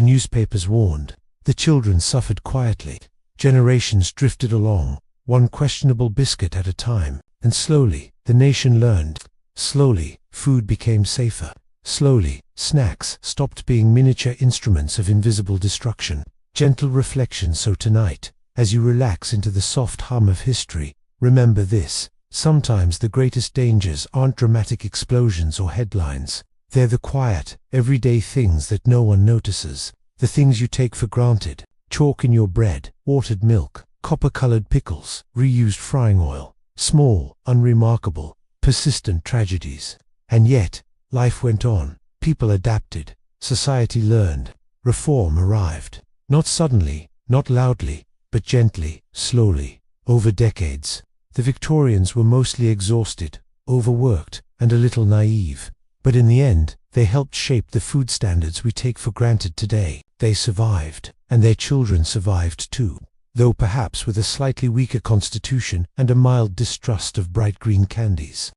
S1: newspapers warned. The children suffered quietly. Generations drifted along, one questionable biscuit at a time. And slowly, the nation learned. Slowly, food became safer. Slowly, snacks stopped being miniature instruments of invisible destruction. Gentle reflection. So tonight, as you relax into the soft hum of history, remember this. Sometimes the greatest dangers aren't dramatic explosions or headlines. They're the quiet, everyday things that no one notices. The things you take for granted. Chalk in your bread, watered milk, copper-colored pickles, reused frying oil. Small, unremarkable, persistent tragedies. And yet, life went on. People adapted. Society learned. Reform arrived. Not suddenly, not loudly, but gently, slowly, over decades. The Victorians were mostly exhausted, overworked, and a little naive. But in the end, they helped shape the food standards we take for granted today. They survived, and their children survived too, though perhaps with a slightly weaker constitution and a mild distrust of bright green candies.